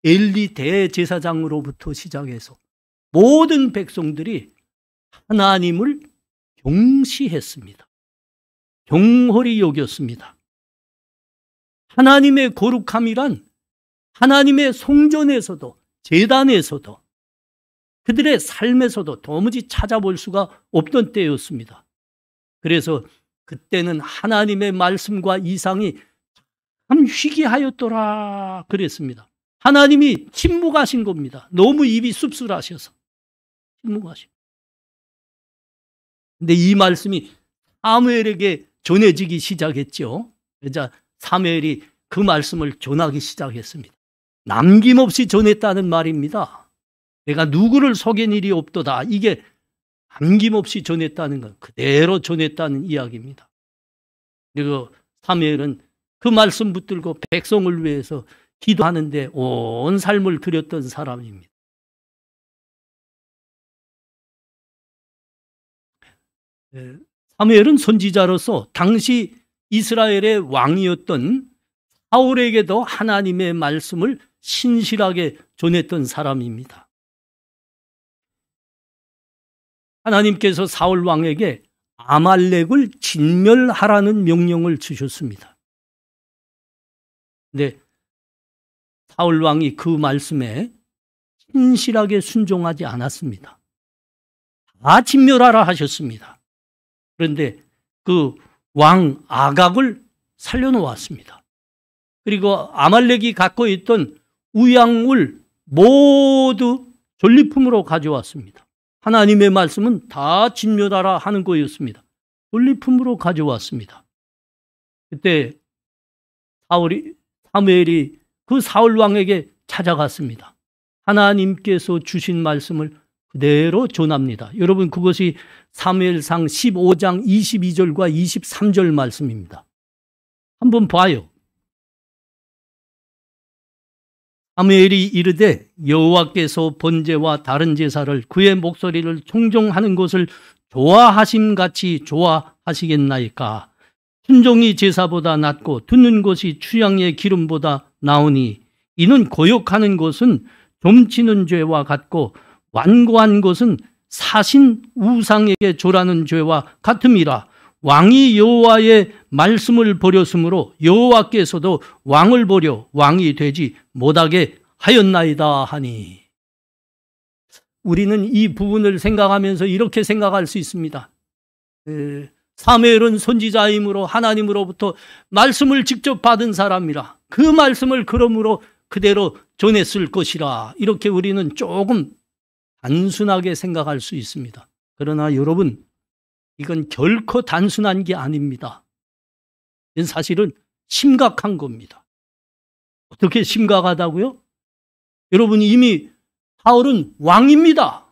Speaker 4: 엘리 대제사장으로부터 시작해서 모든 백성들이 하나님을 경시했습니다. 경홀히 여겼습니다. 하나님의 거룩함이란 하나님의 성전에서도 제단에서도 그들의 삶에서도 도무지 찾아볼 수가 없던 때였습니다. 그래서 그때는 하나님의 말씀과 이상이 참 희귀하였더라 그랬습니다. 하나님이 침묵하신 겁니다. 너무 입이 씁쓸하셔서 침묵하신. 근데 이 말씀이 사무엘에게 전해지기 시작했죠. 그래서 사무엘이 그 말씀을 전하기 시작했습니다. 남김없이 전했다는 말입니다. 내가 누구를 속인 일이 없도다. 이게 남김없이 전했다는 건 그대로 전했다는 이야기입니다. 그리고 사무엘은 그 말씀 붙들고 백성을 위해서 기도하는데 온 삶을 들였던 사람입니다. 사무엘은 선지자로서 당시 이스라엘의 왕이었던 사울에게도 하나님의 말씀을 신실하게 전했던 사람입니다. 하나님께서 사울 왕에게 아말렉을 진멸하라는 명령을 주셨습니다. 근데 사울 왕이 그 말씀에 신실하게 순종하지 않았습니다. 다 진멸하라 하셨습니다. 그런데 그 왕 아각을 살려놓았습니다. 그리고 아말렉이 갖고 있던 우양을 모두 전리품으로 가져왔습니다. 하나님의 말씀은 다 진멸하라 하는 거였습니다. 전리품으로 가져왔습니다. 그때 사무엘이 그 사울 왕에게 찾아갔습니다. 하나님께서 주신 말씀을 그대로 전합니다. 여러분, 그것이 사무엘상 15장 22절과 23절 말씀입니다. 한번 봐요. 사무엘이 이르되 여호와께서 번제와 다른 제사를 그의 목소리를 청종하는 것을 좋아하심 같이 좋아하시겠나이까. 순종이 제사보다 낫고 듣는 것이 취향의 기름보다 나으니 이는 거역하는 것은 점치는 죄와 같고 완고한 것은 사신 우상에게 절하는 죄와 같음이라. 왕이 여호와의 말씀을 버렸으므로 여호와께서도 왕을 버려 왕이 되지 못하게 하였나이다 하니. 우리는 이 부분을 생각하면서 이렇게 생각할 수 있습니다. 사무엘은 선지자이므로 하나님으로부터 말씀을 직접 받은 사람이라 그 말씀을 그러므로 그대로 전했을 것이라. 이렇게 우리는 조금 단순하게 생각할 수 있습니다. 그러나 여러분, 이건 결코 단순한 게 아닙니다. 이건 사실은 심각한 겁니다. 어떻게 심각하다고요? 여러분, 이미 사울은 왕입니다.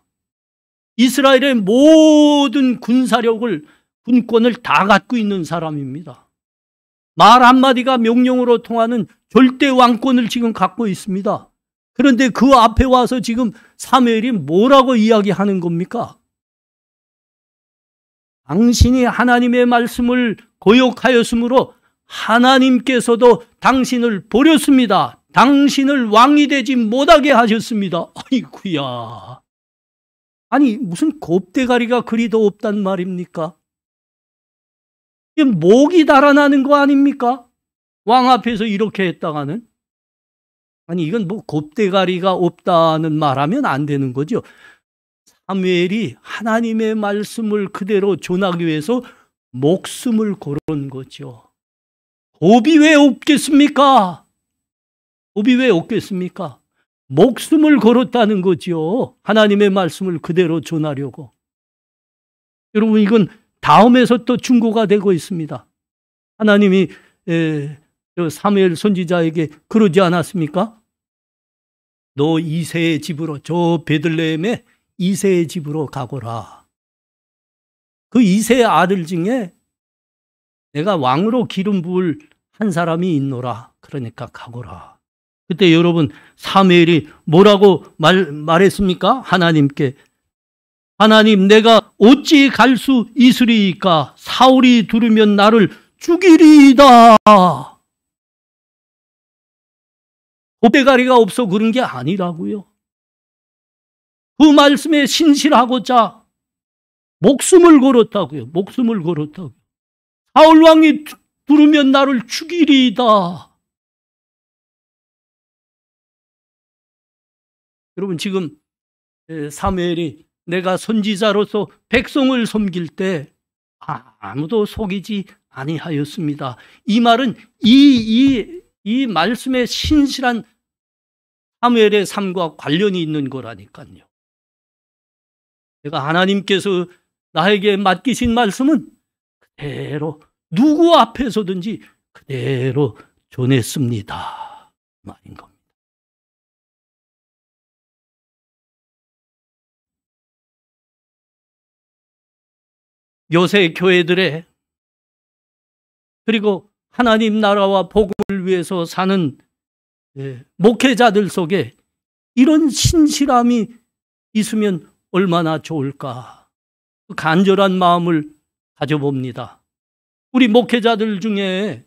Speaker 4: 이스라엘의 모든 군권을 다 갖고 있는 사람입니다. 말 한마디가 명령으로 통하는 절대 왕권을 지금 갖고 있습니다. 그런데 그 앞에 와서 지금 사무엘이 뭐라고 이야기하는 겁니까? 당신이 하나님의 말씀을 거역하였으므로 하나님께서도 당신을 버렸습니다. 당신을 왕이 되지 못하게 하셨습니다. 아이쿠야. 아니, 무슨 곱대가리가 그리도 없단 말입니까? 이게 목이 달아나는 거 아닙니까? 왕 앞에서 이렇게 했다가는. 아니, 이건 뭐 곱대가리가 없다는 말하면 안 되는 거죠. 사무엘이 하나님의 말씀을 그대로 전하기 위해서 목숨을 걸은 거죠. 법이 왜 없겠습니까? 법이 왜 없겠습니까? 목숨을 걸었다는 거죠. 하나님의 말씀을 그대로 전하려고. 여러분, 이건 다음에서 또 증거가 되고 있습니다. 하나님이 사무엘 선지자에게 그러지 않았습니까? 너 이새의 집으로, 저 베들레헴에 이새의 집으로 가거라. 그 이새의 아들 중에 내가 왕으로 기름 부을 한 사람이 있노라. 그러니까 가거라. 그때 여러분, 사무엘이 뭐라고 말했습니까? 하나님께. 하나님, 내가 어찌 갈 수 있으리이까? 사울이 들으면 나를 죽이리이다. 곱대가리가 없어 그런 게 아니라고요. 그 말씀에 신실하고자 목숨을 걸었다고요. 목숨을 걸었다고요. 사울 왕이 들으면 나를 죽이리이다. 여러분, 지금 사무엘이 내가 선지자로서 백성을 섬길 때 아무도 속이지 아니하였습니다. 이 말은 이 말씀에 신실한 사무엘의 삶과 관련이 있는 거라니까요. 내가 하나님께서 나에게 맡기신 말씀은 그대로 누구 앞에서든지 그대로 전했습니다. 그 말인 겁니다. 요새 교회들의 그리고 하나님 나라와 복음을 위해서 사는 목회자들 속에 이런 신실함이 있으면 얼마나 좋을까. 간절한 마음을 가져봅니다. 우리 목회자들 중에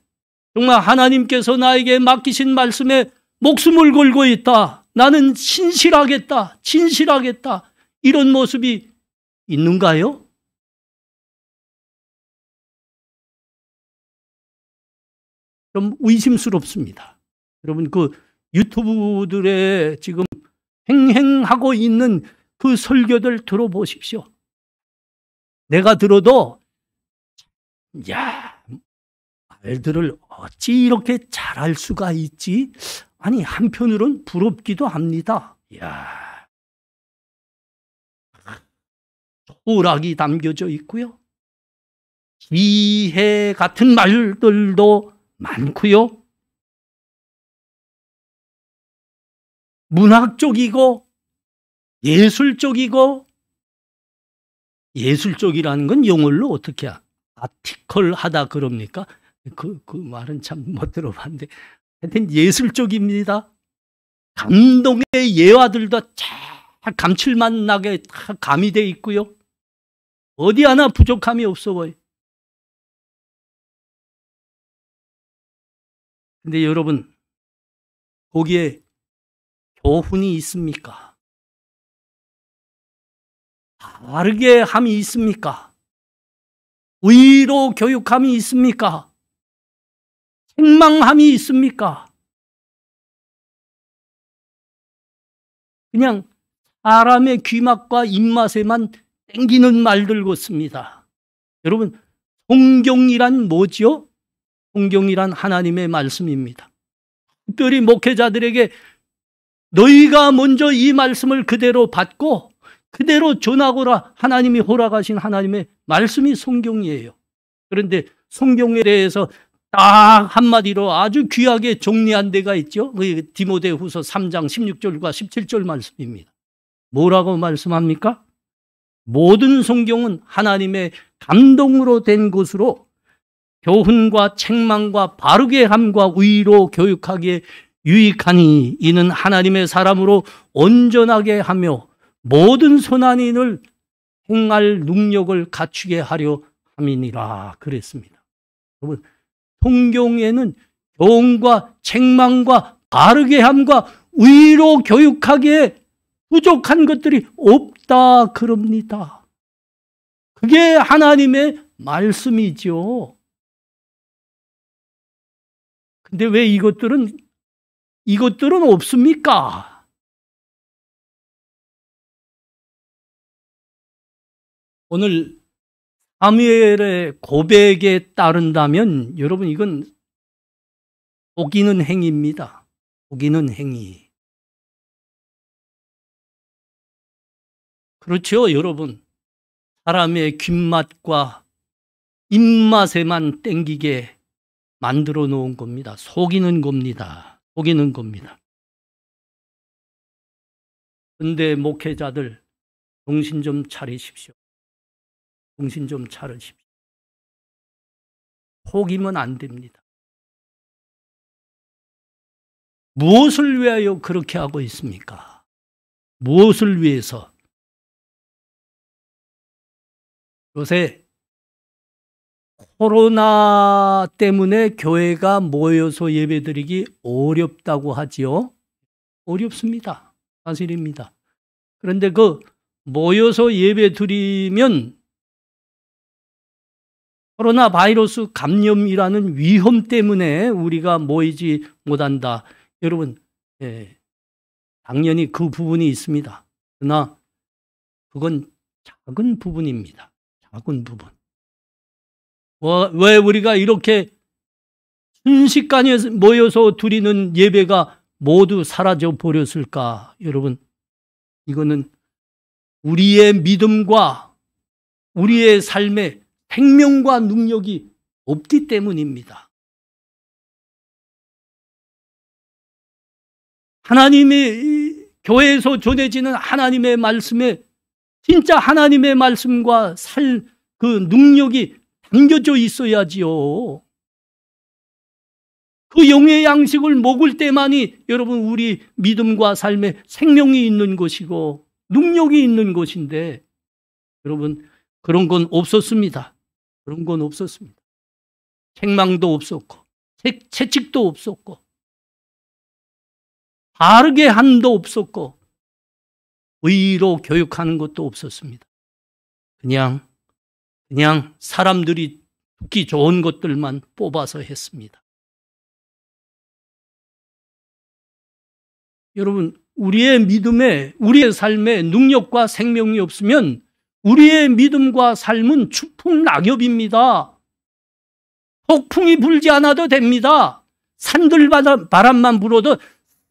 Speaker 4: 정말 하나님께서 나에게 맡기신 말씀에 목숨을 걸고 있다. 나는 신실하겠다. 진실하겠다. 이런 모습이 있는가요? 좀 의심스럽습니다. 여러분, 그 유튜브들에 지금 행행하고 있는 그 설교들 들어보십시오. 내가 들어도 야, 말들을 어찌 이렇게 잘할 수가 있지? 아니, 한편으론 부럽기도 합니다. 야, 호락이 담겨져 있고요. 지혜 같은 말들도 많고요. 문학적이고 예술적이고, 예술적이라는 건 영어로 어떻게 아티컬 하다 그럽니까? 그 말은 참 못 들어봤는데 하여튼 예술적입니다. 감동의 예화들도 잘 감칠맛 나게 다 가미되어 있고요. 어디 하나 부족함이 없어 보여요. 근데 여러분, 거기에 교훈이 있습니까? 바르게 함이 있습니까? 의로 교육함이 있습니까? 책망함이 있습니까? 그냥 사람의 귀맛과 입맛에만 땡기는 말들 같습니다. 여러분, 성경이란 뭐지요? 성경이란 하나님의 말씀입니다. 특별히 목회자들에게 너희가 먼저 이 말씀을 그대로 받고 그대로 전하거라, 하나님이 허락하신 하나님의 말씀이 성경이에요. 그런데 성경에 대해서 딱 한마디로 아주 귀하게 정리한 데가 있죠. 디모데후서 3장 16절과 17절 말씀입니다. 뭐라고 말씀합니까? 모든 성경은 하나님의 감동으로 된 것으로 교훈과 책망과 바르게 함과 의로 교육하기에 유익하니 이는 하나님의 사람으로 온전하게 하며 모든 선한 일을 행할 능력을 갖추게 하려 함이니라 그랬습니다. 여러분, 성경에는 교훈과 책망과 바르게 함과 의로 교육하기에 부족한 것들이 없다 그럽니다. 그게 하나님의 말씀이죠. 근데 왜 이것들은 없습니까? 오늘 사무엘의 고백에 따른다면 여러분, 이건 속이는 행위입니다. 속이는 행위. 그렇죠, 여러분. 사람의 귓맛과 입맛에만 땡기게 만들어 놓은 겁니다. 속이는 겁니다. 속이는 겁니다. 근데 목회자들, 정신 좀 차리십시오. 정신 좀 차리십시오. 속이면 안 됩니다. 무엇을 위하여 그렇게 하고 있습니까? 무엇을 위해서? 요새 코로나 때문에 교회가 모여서 예배드리기 어렵다고 하지요. 어렵습니다. 사실입니다. 그런데 그 모여서 예배드리면 코로나 바이러스 감염이라는 위험 때문에 우리가 모이지 못한다. 여러분, 당연히 그 부분이 있습니다. 그러나 그건 작은 부분입니다. 작은 부분. 왜 우리가 이렇게 순식간에 모여서 드리는 예배가 모두 사라져 버렸을까? 여러분, 이거는 우리의 믿음과 우리의 삶에 생명과 능력이 없기 때문입니다. 하나님의 교회에서 전해지는 하나님의 말씀에 진짜 하나님의 말씀과 그 능력이 담겨져 있어야지요. 그 영의 양식을 먹을 때만이 여러분 우리 믿음과 삶에 생명이 있는 것이고 능력이 있는 것인데 여러분 그런 건 없었습니다. 그런 건 없었습니다. 책망도 없었고 채찍도 없었고 바르게 함도 없었고 의로 교육하는 것도 없었습니다. 그냥 사람들이 듣기 좋은 것들만 뽑아서 했습니다. 여러분, 우리의 믿음에, 우리의 삶에 능력과 생명이 없으면 우리의 믿음과 삶은 추풍 낙엽입니다. 폭풍이 불지 않아도 됩니다. 산들바람만 불어도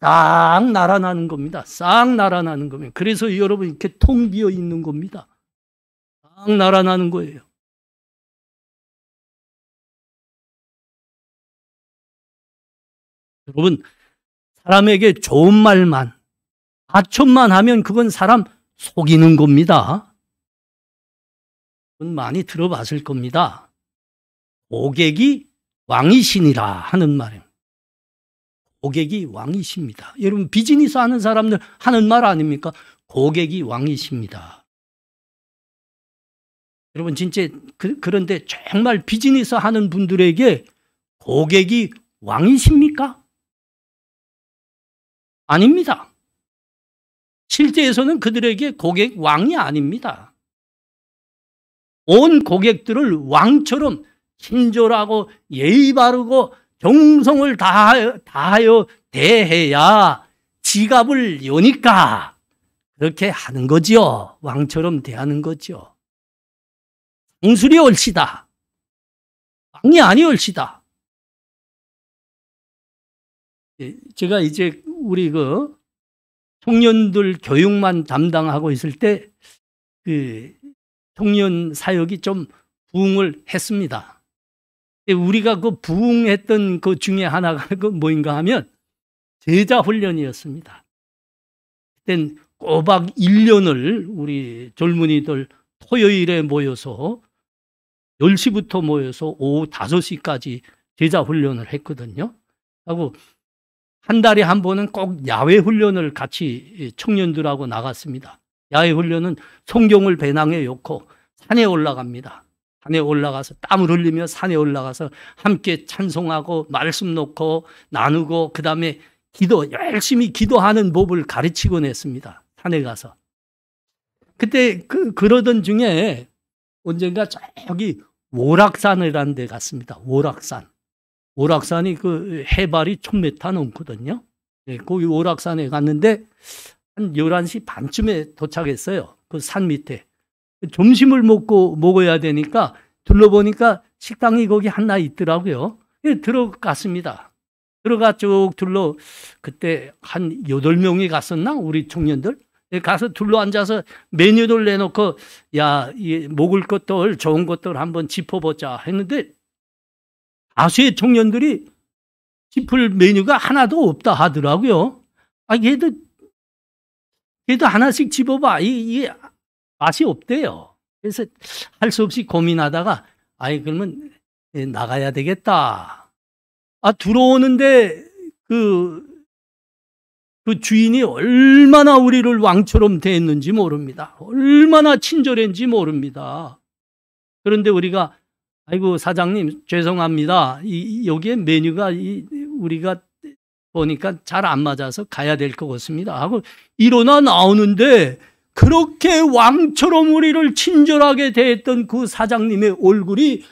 Speaker 4: 싹 날아나는 겁니다. 싹 날아나는 겁니다. 그래서 여러분 이렇게 텅 비어 있는 겁니다. 싹 날아나는 거예요. 여러분, 사람에게 좋은 말만, 하천만 하면 그건 사람 속이는 겁니다. 그건 많이 들어봤을 겁니다. 고객이 왕이시니라 하는 말입니다. 고객이 왕이십니다. 여러분, 비즈니스 하는 사람들 하는 말 아닙니까? 고객이 왕이십니다. 여러분, 진짜 그런데 정말 비즈니스 하는 분들에게 고객이 왕이십니까? 아닙니다. 실제에서는 그들에게 고객 왕이 아닙니다. 온 고객들을 왕처럼 친절하고 예의 바르고 정성을 다하여 대해야 지갑을 여니까 그렇게 하는 거지요. 왕처럼 대하는 거지요. 상술이 옳시다. 왕이 아니 옳시다. 제가 이제 우리 청년들 교육만 담당하고 있을 때 청년 사역이 좀 부흥을 했습니다. 우리가 그 부흥했던 그 중에 하나가 뭐인가 하면 제자 훈련이었습니다. 그땐 꼬박 1년을 우리 젊은이들 토요일에 모여서 10시부터 모여서 오후 5시까지 제자 훈련을 했거든요. 하고 한 달에 한 번은 꼭 야외 훈련을 같이 청년들하고 나갔습니다. 야외 훈련은 성경을 배낭에 놓고 산에 올라갑니다. 산에 올라가서 땀을 흘리며 산에 올라가서 함께 찬송하고 말씀 놓고 나누고 그 다음에 열심히 기도하는 법을 가르치곤 했습니다. 산에 가서. 그때 그러던 중에 언젠가 저기 오락산이라는 데 갔습니다. 오락산이 그 해발이 1000m 넘거든요. 거기 오락산에 갔는데 한 11시 반쯤에 도착했어요. 그 산 밑에. 점심을 먹어야 되니까 둘러보니까 식당이 거기 하나 있더라고요. 들어갔습니다. 들어가 쭉 그때 한 8명이 갔었나? 우리 청년들. 가서 둘러앉아서 메뉴들 내놓고 야, 먹을 것들 좋은 것들 한번 짚어보자 했는데 다수의 청년들이 짚을 메뉴가 하나도 없다 하더라고요. 걔도 하나씩 집어봐. 이게 맛이 없대요. 그래서 할 수 없이 고민하다가 그러면 나가야 되겠다. 들어오는데 그 주인이 얼마나 우리를 왕처럼 대했는지 모릅니다. 얼마나 친절했는지 모릅니다. 그런데 우리가 아이고 사장님 죄송합니다. 여기에 메뉴가 우리가 보니까 잘 안 맞아서 가야 될 것 같습니다 하고 일어나 나오는데 그렇게 왕처럼 우리를 친절하게 대했던 그 사장님의 얼굴이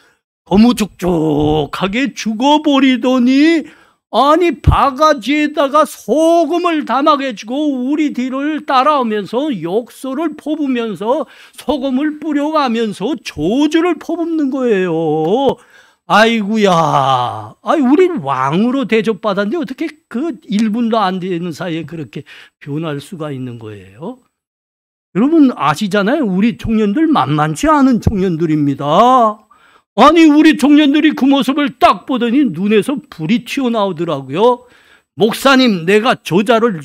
Speaker 4: 거무죽죽하게 죽어버리더니 바가지에다가 소금을 담아가지고 우리 뒤를 따라오면서 욕설을 퍼부면서 소금을 뿌려가면서 저주를 퍼붓는 거예요. 아이고야. 우린 왕으로 대접받았는데 어떻게 그 1분도 안 되는 사이에 그렇게 변할 수가 있는 거예요? 여러분 아시잖아요. 우리 청년들 만만치 않은 청년들입니다. 우리 청년들이 그 모습을 딱 보더니 눈에서 불이 튀어나오더라고요. 목사님, 내가 저자를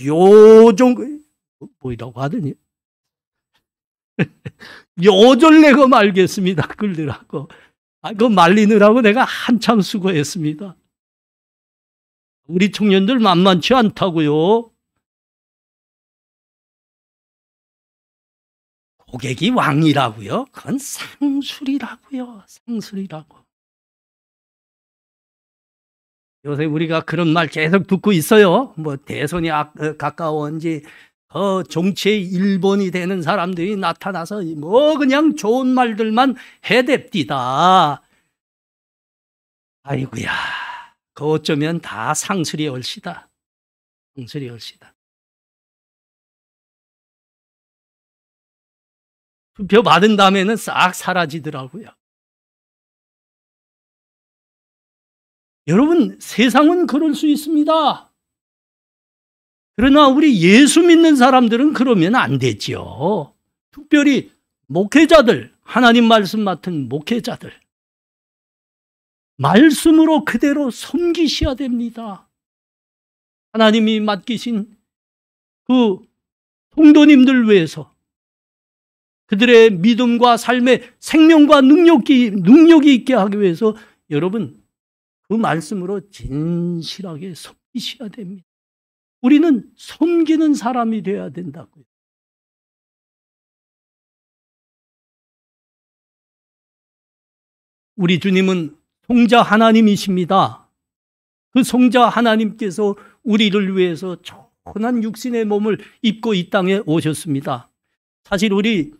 Speaker 4: 뭐라고 하더니 요절내고 말겠습니다. 끌더라고. 그거 말리느라고 내가 한참 수고했습니다. 우리 청년들 만만치 않다고요. 고객이 왕이라고요? 그건 상술이라고요. 상술이라고. 요새 우리가 그런 말 계속 듣고 있어요. 대선이 가까운지 정치의 1번이 되는 사람들이 나타나서 그냥 좋은 말들만 해댑디다. 아이고야. 어쩌면 다 상술이 얼씨다. 상술이 얼씨다. 투표 받은 다음에는 싹 사라지더라고요. 여러분, 세상은 그럴 수 있습니다. 그러나 우리 예수 믿는 사람들은 그러면 안 되지요. 특별히 목회자들, 하나님 말씀 맡은 목회자들. 말씀으로 그대로 섬기셔야 됩니다. 하나님이 맡기신 그 성도님들 위해서 그들의 믿음과 삶의 생명과 능력이 있게 하기 위해서 여러분 그 말씀으로 진실하게 섬기셔야 됩니다. 우리는 섬기는 사람이 되어야 된다고요. 우리 주님은 성자 하나님이십니다. 그 성자 하나님께서 우리를 위해서 천한 육신의 몸을 입고 이 땅에 오셨습니다. 사실 우리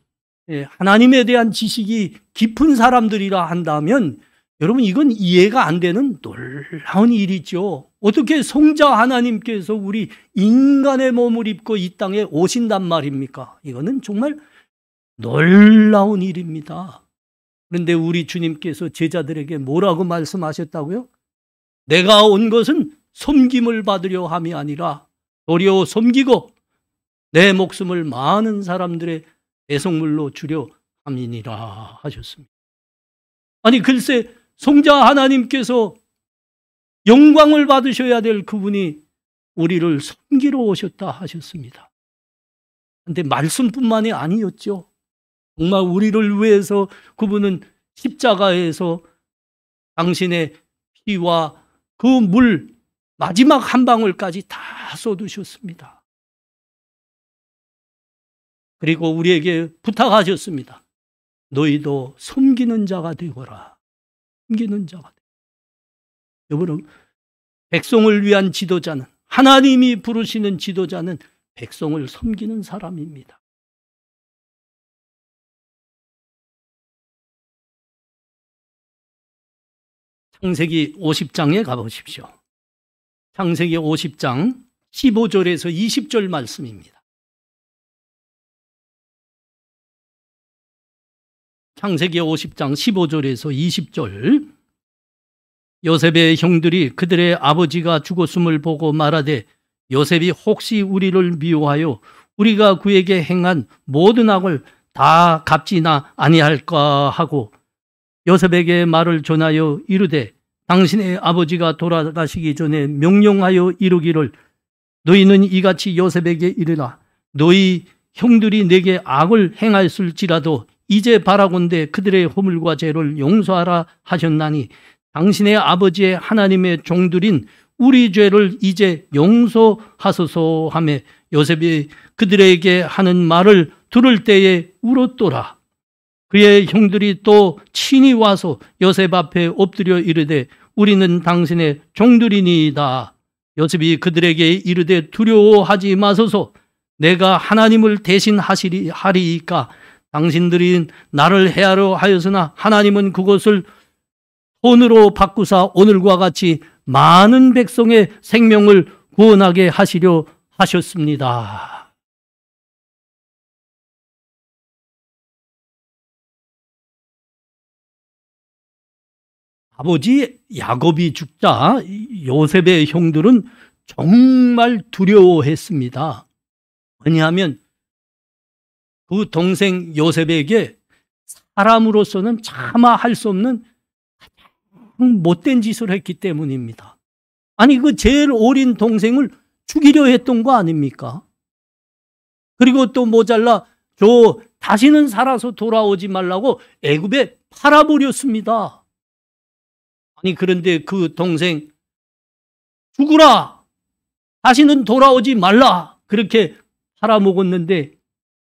Speaker 4: 하나님에 대한 지식이 깊은 사람들이라 한다면 여러분 이건 이해가 안 되는 놀라운 일이죠. 어떻게 성자 하나님께서 우리 인간의 몸을 입고 이 땅에 오신단 말입니까? 이거는 정말 놀라운 일입니다. 그런데 우리 주님께서 제자들에게 뭐라고 말씀하셨다고요? 내가 온 것은 섬김을 받으려 함이 아니라 도리어 섬기고 내 목숨을 많은 사람들의 대속물로 주려 함이니라 하셨습니다. 아니 글쎄 성자 하나님께서 영광을 받으셔야 될 그분이 우리를 섬기러 오셨다 하셨습니다. 그런데 말씀뿐만이 아니었죠. 정말 우리를 위해서 그분은 십자가에서 당신의 피와 그 물 마지막 한 방울까지 다 쏟으셨습니다. 그리고 우리에게 부탁하셨습니다. 너희도 섬기는 자가 되거라. 섬기는 자가 되거라. 여러분, 백성을 위한 지도자는, 하나님이 부르시는 지도자는 백성을 섬기는 사람입니다. 창세기 50장에 가보십시오. 창세기 50장 15절에서 20절 말씀입니다. 창세기 50장 15절에서 20절. 요셉의 형들이 그들의 아버지가 죽었음을 보고 말하되 요셉이 혹시 우리를 미워하여 우리가 그에게 행한 모든 악을 다 갚지나 아니할까 하고 요셉에게 말을 전하여 이르되 당신의 아버지가 돌아가시기 전에 명령하여 이르기를 너희는 이같이 요셉에게 이르라. 너희 형들이 내게 악을 행하였을지라도 이제 바라건대 그들의 허물과 죄를 용서하라 하셨나니 당신의 아버지의 하나님의 종들인 우리 죄를 이제 용서하소서 하며 요셉이 그들에게 하는 말을 들을 때에 울었더라. 그의 형들이 또 친히 와서 요셉 앞에 엎드려 이르되 우리는 당신의 종들이니이다. 요셉이 그들에게 이르되 두려워하지 마소서. 내가 하나님을 대신 하리이까. 당신들이 나를 해하려 하였으나 하나님은 그것을 돈으로 바꾸사 오늘과 같이 많은 백성의 생명을 구원하게 하시려 하셨습니다. 아버지 야곱이 죽자 요셉의 형들은 정말 두려워했습니다. 왜냐하면 그 동생 요셉에게 사람으로서는 차마 할 수 없는 가장 못된 짓을 했기 때문입니다. 아니 그 제일 어린 동생을 죽이려 했던 거 아닙니까? 그리고 또 모자라 다시는 살아서 돌아오지 말라고 애굽에 팔아버렸습니다. 아니 그런데 그 동생 죽으라, 다시는 돌아오지 말라 그렇게 팔아먹었는데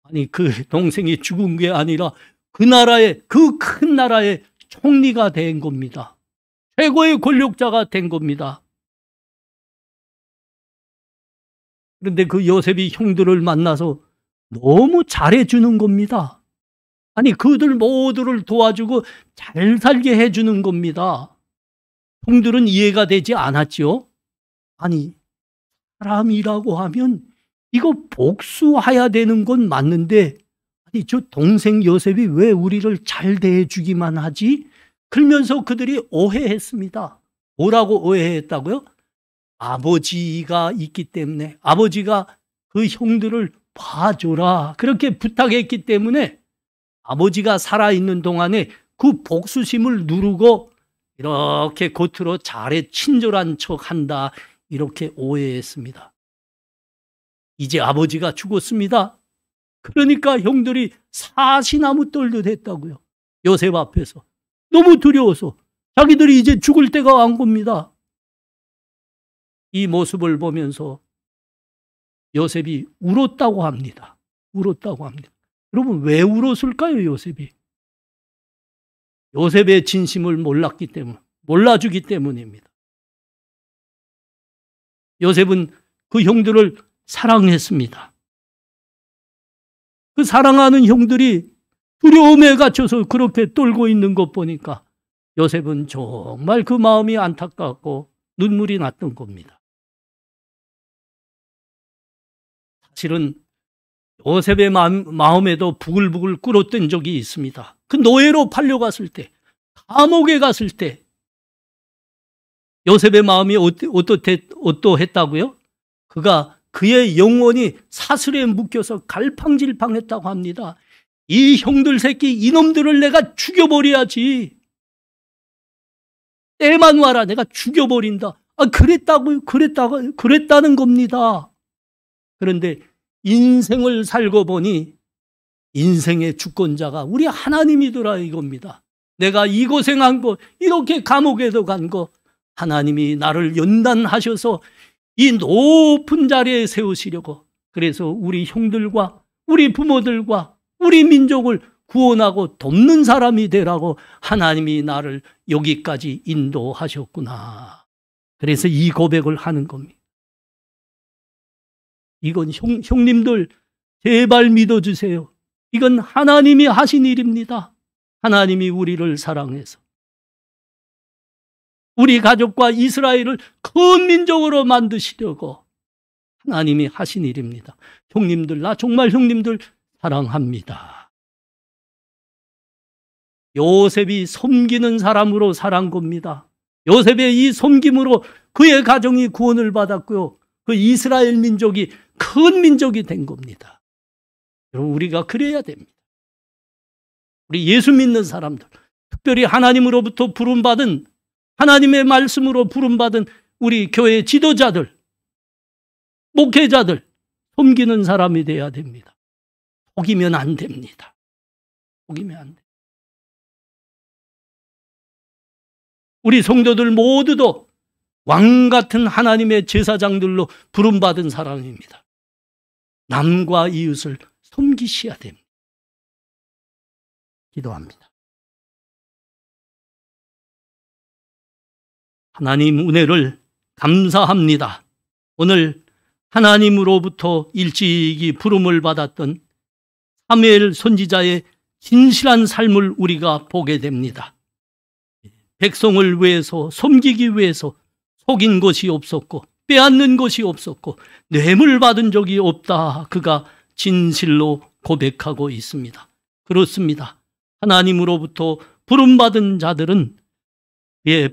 Speaker 4: 아니 그 동생이 죽은 게 아니라 그 나라의 그 큰 나라의 총리가 된 겁니다. 최고의 권력자가 된 겁니다. 그런데 그 요셉이 형들을 만나서 너무 잘해주는 겁니다. 아니 그들 모두를 도와주고 잘 살게 해주는 겁니다. 형들은 이해가 되지 않았죠. 아니 사람이라고 하면 이거 복수해야 되는 건 맞는데 아니 저 동생 요셉이 왜 우리를 잘 대해주기만 하지? 그러면서 그들이 오해했습니다. 뭐라고 오해했다고요? 아버지가 있기 때문에 아버지가 그 형들을 봐줘라 그렇게 부탁했기 때문에 아버지가 살아있는 동안에 그 복수심을 누르고 이렇게 겉으로 잘해 친절한 척한다 이렇게 오해했습니다. 이제 아버지가 죽었습니다. 그러니까 형들이 사시나무 떨듯 했다고요. 요셉 앞에서. 너무 두려워서 자기들이 이제 죽을 때가 온 겁니다. 이 모습을 보면서 요셉이 울었다고 합니다. 울었다고 합니다. 여러분, 왜 울었을까요, 요셉이? 요셉의 진심을 몰랐기 때문, 몰라주기 때문입니다. 요셉은 그 형들을 사랑했습니다. 그 사랑하는 형들이 두려움에 갇혀서 그렇게 떨고 있는 것 보니까 요셉은 정말 그 마음이 안타깝고 눈물이 났던 겁니다. 사실은 요셉의 마음에도 부글부글 끓었던 적이 있습니다. 그 노예로 팔려갔을 때, 감옥에 갔을 때 요셉의 마음이 어떠했다고요? 그의 영혼이 사슬에 묶여서 갈팡질팡했다고 합니다. 이 형들 새끼 이놈들을 내가 죽여버려야지. 때만 와라, 내가 죽여버린다. 그랬다는 겁니다. 그런데 인생을 살고 보니 인생의 주권자가 우리 하나님이더라 이겁니다. 내가 이 고생한 거, 이렇게 감옥에도 간 거, 하나님이 나를 연단하셔서 이 높은 자리에 세우시려고, 그래서 우리 형들과 우리 부모들과 우리 민족을 구원하고 돕는 사람이 되라고 하나님이 나를 여기까지 인도하셨구나. 그래서 이 고백을 하는 겁니다. 이건 형님들 제발 믿어주세요. 이건 하나님이 하신 일입니다. 하나님이 우리를 사랑해서 우리 가족과 이스라엘을 큰 민족으로 만드시려고 하나님이 하신 일입니다. 형님들, 나 정말 형님들 사랑합니다. 요셉이 섬기는 사람으로 살아간 겁니다. 요셉의 이 섬김으로 그의 가정이 구원을 받았고요. 그 이스라엘 민족이 큰 민족이 된 겁니다. 여러분, 우리가 그래야 됩니다. 우리 예수 믿는 사람들, 특별히 하나님으로부터 부름받은, 하나님의 말씀으로 부름받은 우리 교회 지도자들, 목회자들, 섬기는 사람이 돼야 됩니다. 속이면 안 됩니다. 속이면 안 돼요. 우리 성도들 모두도 왕 같은 하나님의 제사장들로 부름받은 사람입니다. 남과 이웃을 섬기셔야 됩니다. 기도합니다. 하나님 은혜를 감사합니다. 오늘 하나님으로부터 일찍이 부름을 받았던 사무엘 선지자의 진실한 삶을 우리가 보게 됩니다. 백성을 위해서, 섬기기 위해서 속인 것이 없었고 빼앗는 것이 없었고 뇌물 받은 적이 없다. 그가 진실로 고백하고 있습니다. 그렇습니다. 하나님으로부터 부름받은 자들은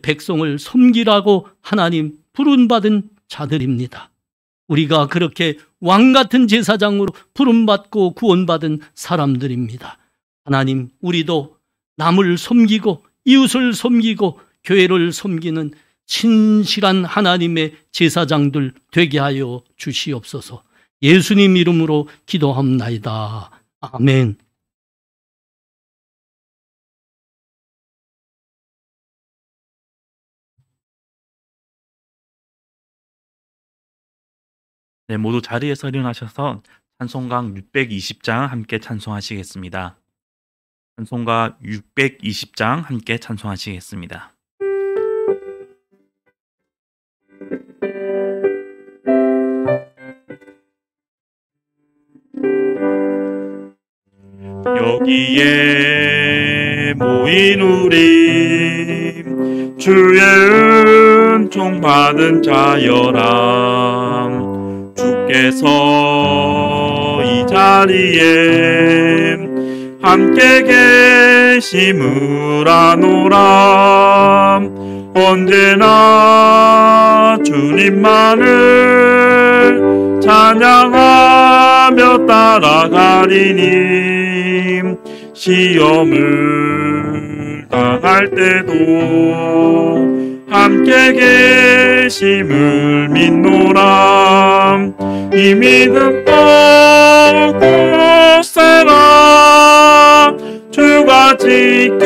Speaker 4: 백성을 섬기라고 하나님 부름받은 자들입니다. 우리가 그렇게 왕같은 제사장으로 부름받고 구원받은 사람들입니다. 하나님, 우리도 남을 섬기고 이웃을 섬기고 교회를 섬기는 진실한 하나님의 제사장들 되게 하여 주시옵소서. 예수님 이름으로 기도합나이다. 아멘.
Speaker 1: 네, 모두 자리에서 일어나셔서 찬송가 620장 함께 찬송하시겠습니다. 찬송가 620장 함께 찬송하시겠습니다. 여기에 모인 우리 주의 은총 받은 자여람, 주께서 이 자리에 함께 계심을 아노라. 언제나 주님만을 찬양하며 따라가리니 시험을 당할 때도
Speaker 2: 함께 계심을 믿노라. 이 믿음 굳세라. 주가 지켜주신다.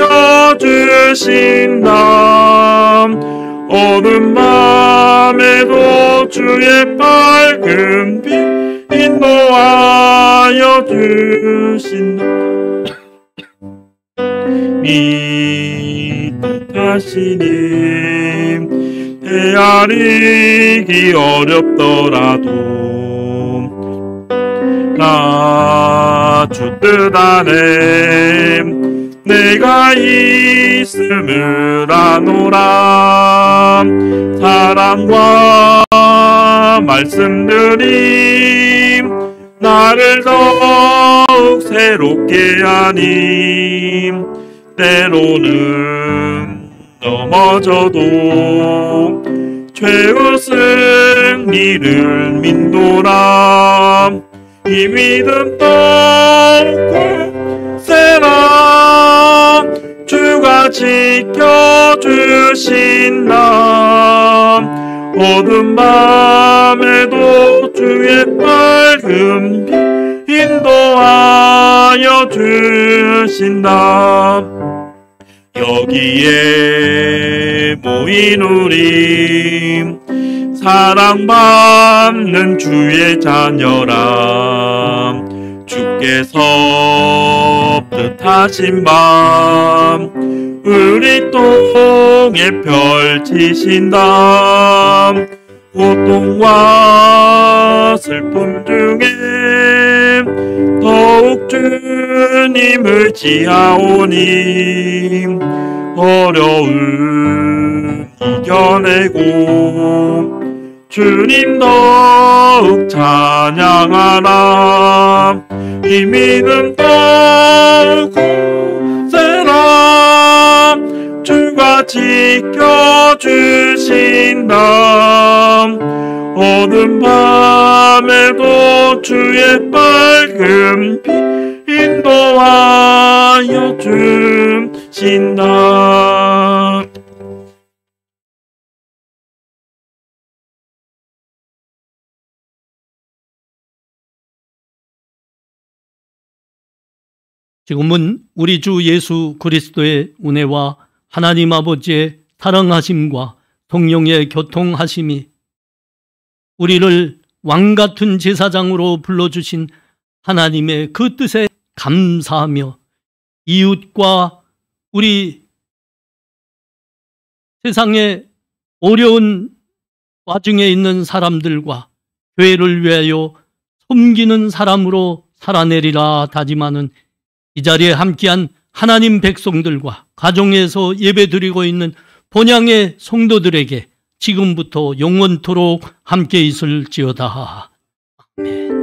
Speaker 2: 어두운 밤에도 주의 밝은 빛 인도하여 주신다. 믿으시니 헤아리기 어렵더라도 나 주 뜻 안에 내가 있음을 아노라. 사랑과 말씀들이 나를 더욱 새롭게 하니 때로는 넘어져도 최후 승리를 믿노라. 이 믿음 굳세라. 주가 지켜주신다. 어두운 밤에도 주의 밝은 빛 인도하여 주신다. 여기에 모인 우리 사랑받는 주의 자녀라. 주께서 뜻하신 밤 우리 통해 펼치신다. 고통과 슬픔 중에 더욱 주님을 지하오니 어려움 이겨내고 주님 더욱 찬양하라. 이 믿음 더욱 굳세라. 주가 지켜주신다. 어두운 밤에도 주의 밝은 빛 인도하여 주신다.
Speaker 4: 지금은 우리 주 예수 그리스도의 은혜와 하나님 아버지의 사랑하심과 성령의 교통하심이 우리를 왕같은 제사장으로 불러주신 하나님의 그 뜻에 감사하며 이웃과 우리 세상의 어려운 와중에 있는 사람들과 교회를 위하여 섬기는 사람으로 살아내리라 다짐하는 이 자리에 함께한 하나님 백성들과 가정에서 예배드리고 있는 본향의 성도들에게 지금부터 영원토록 함께 있을지어다. 아멘.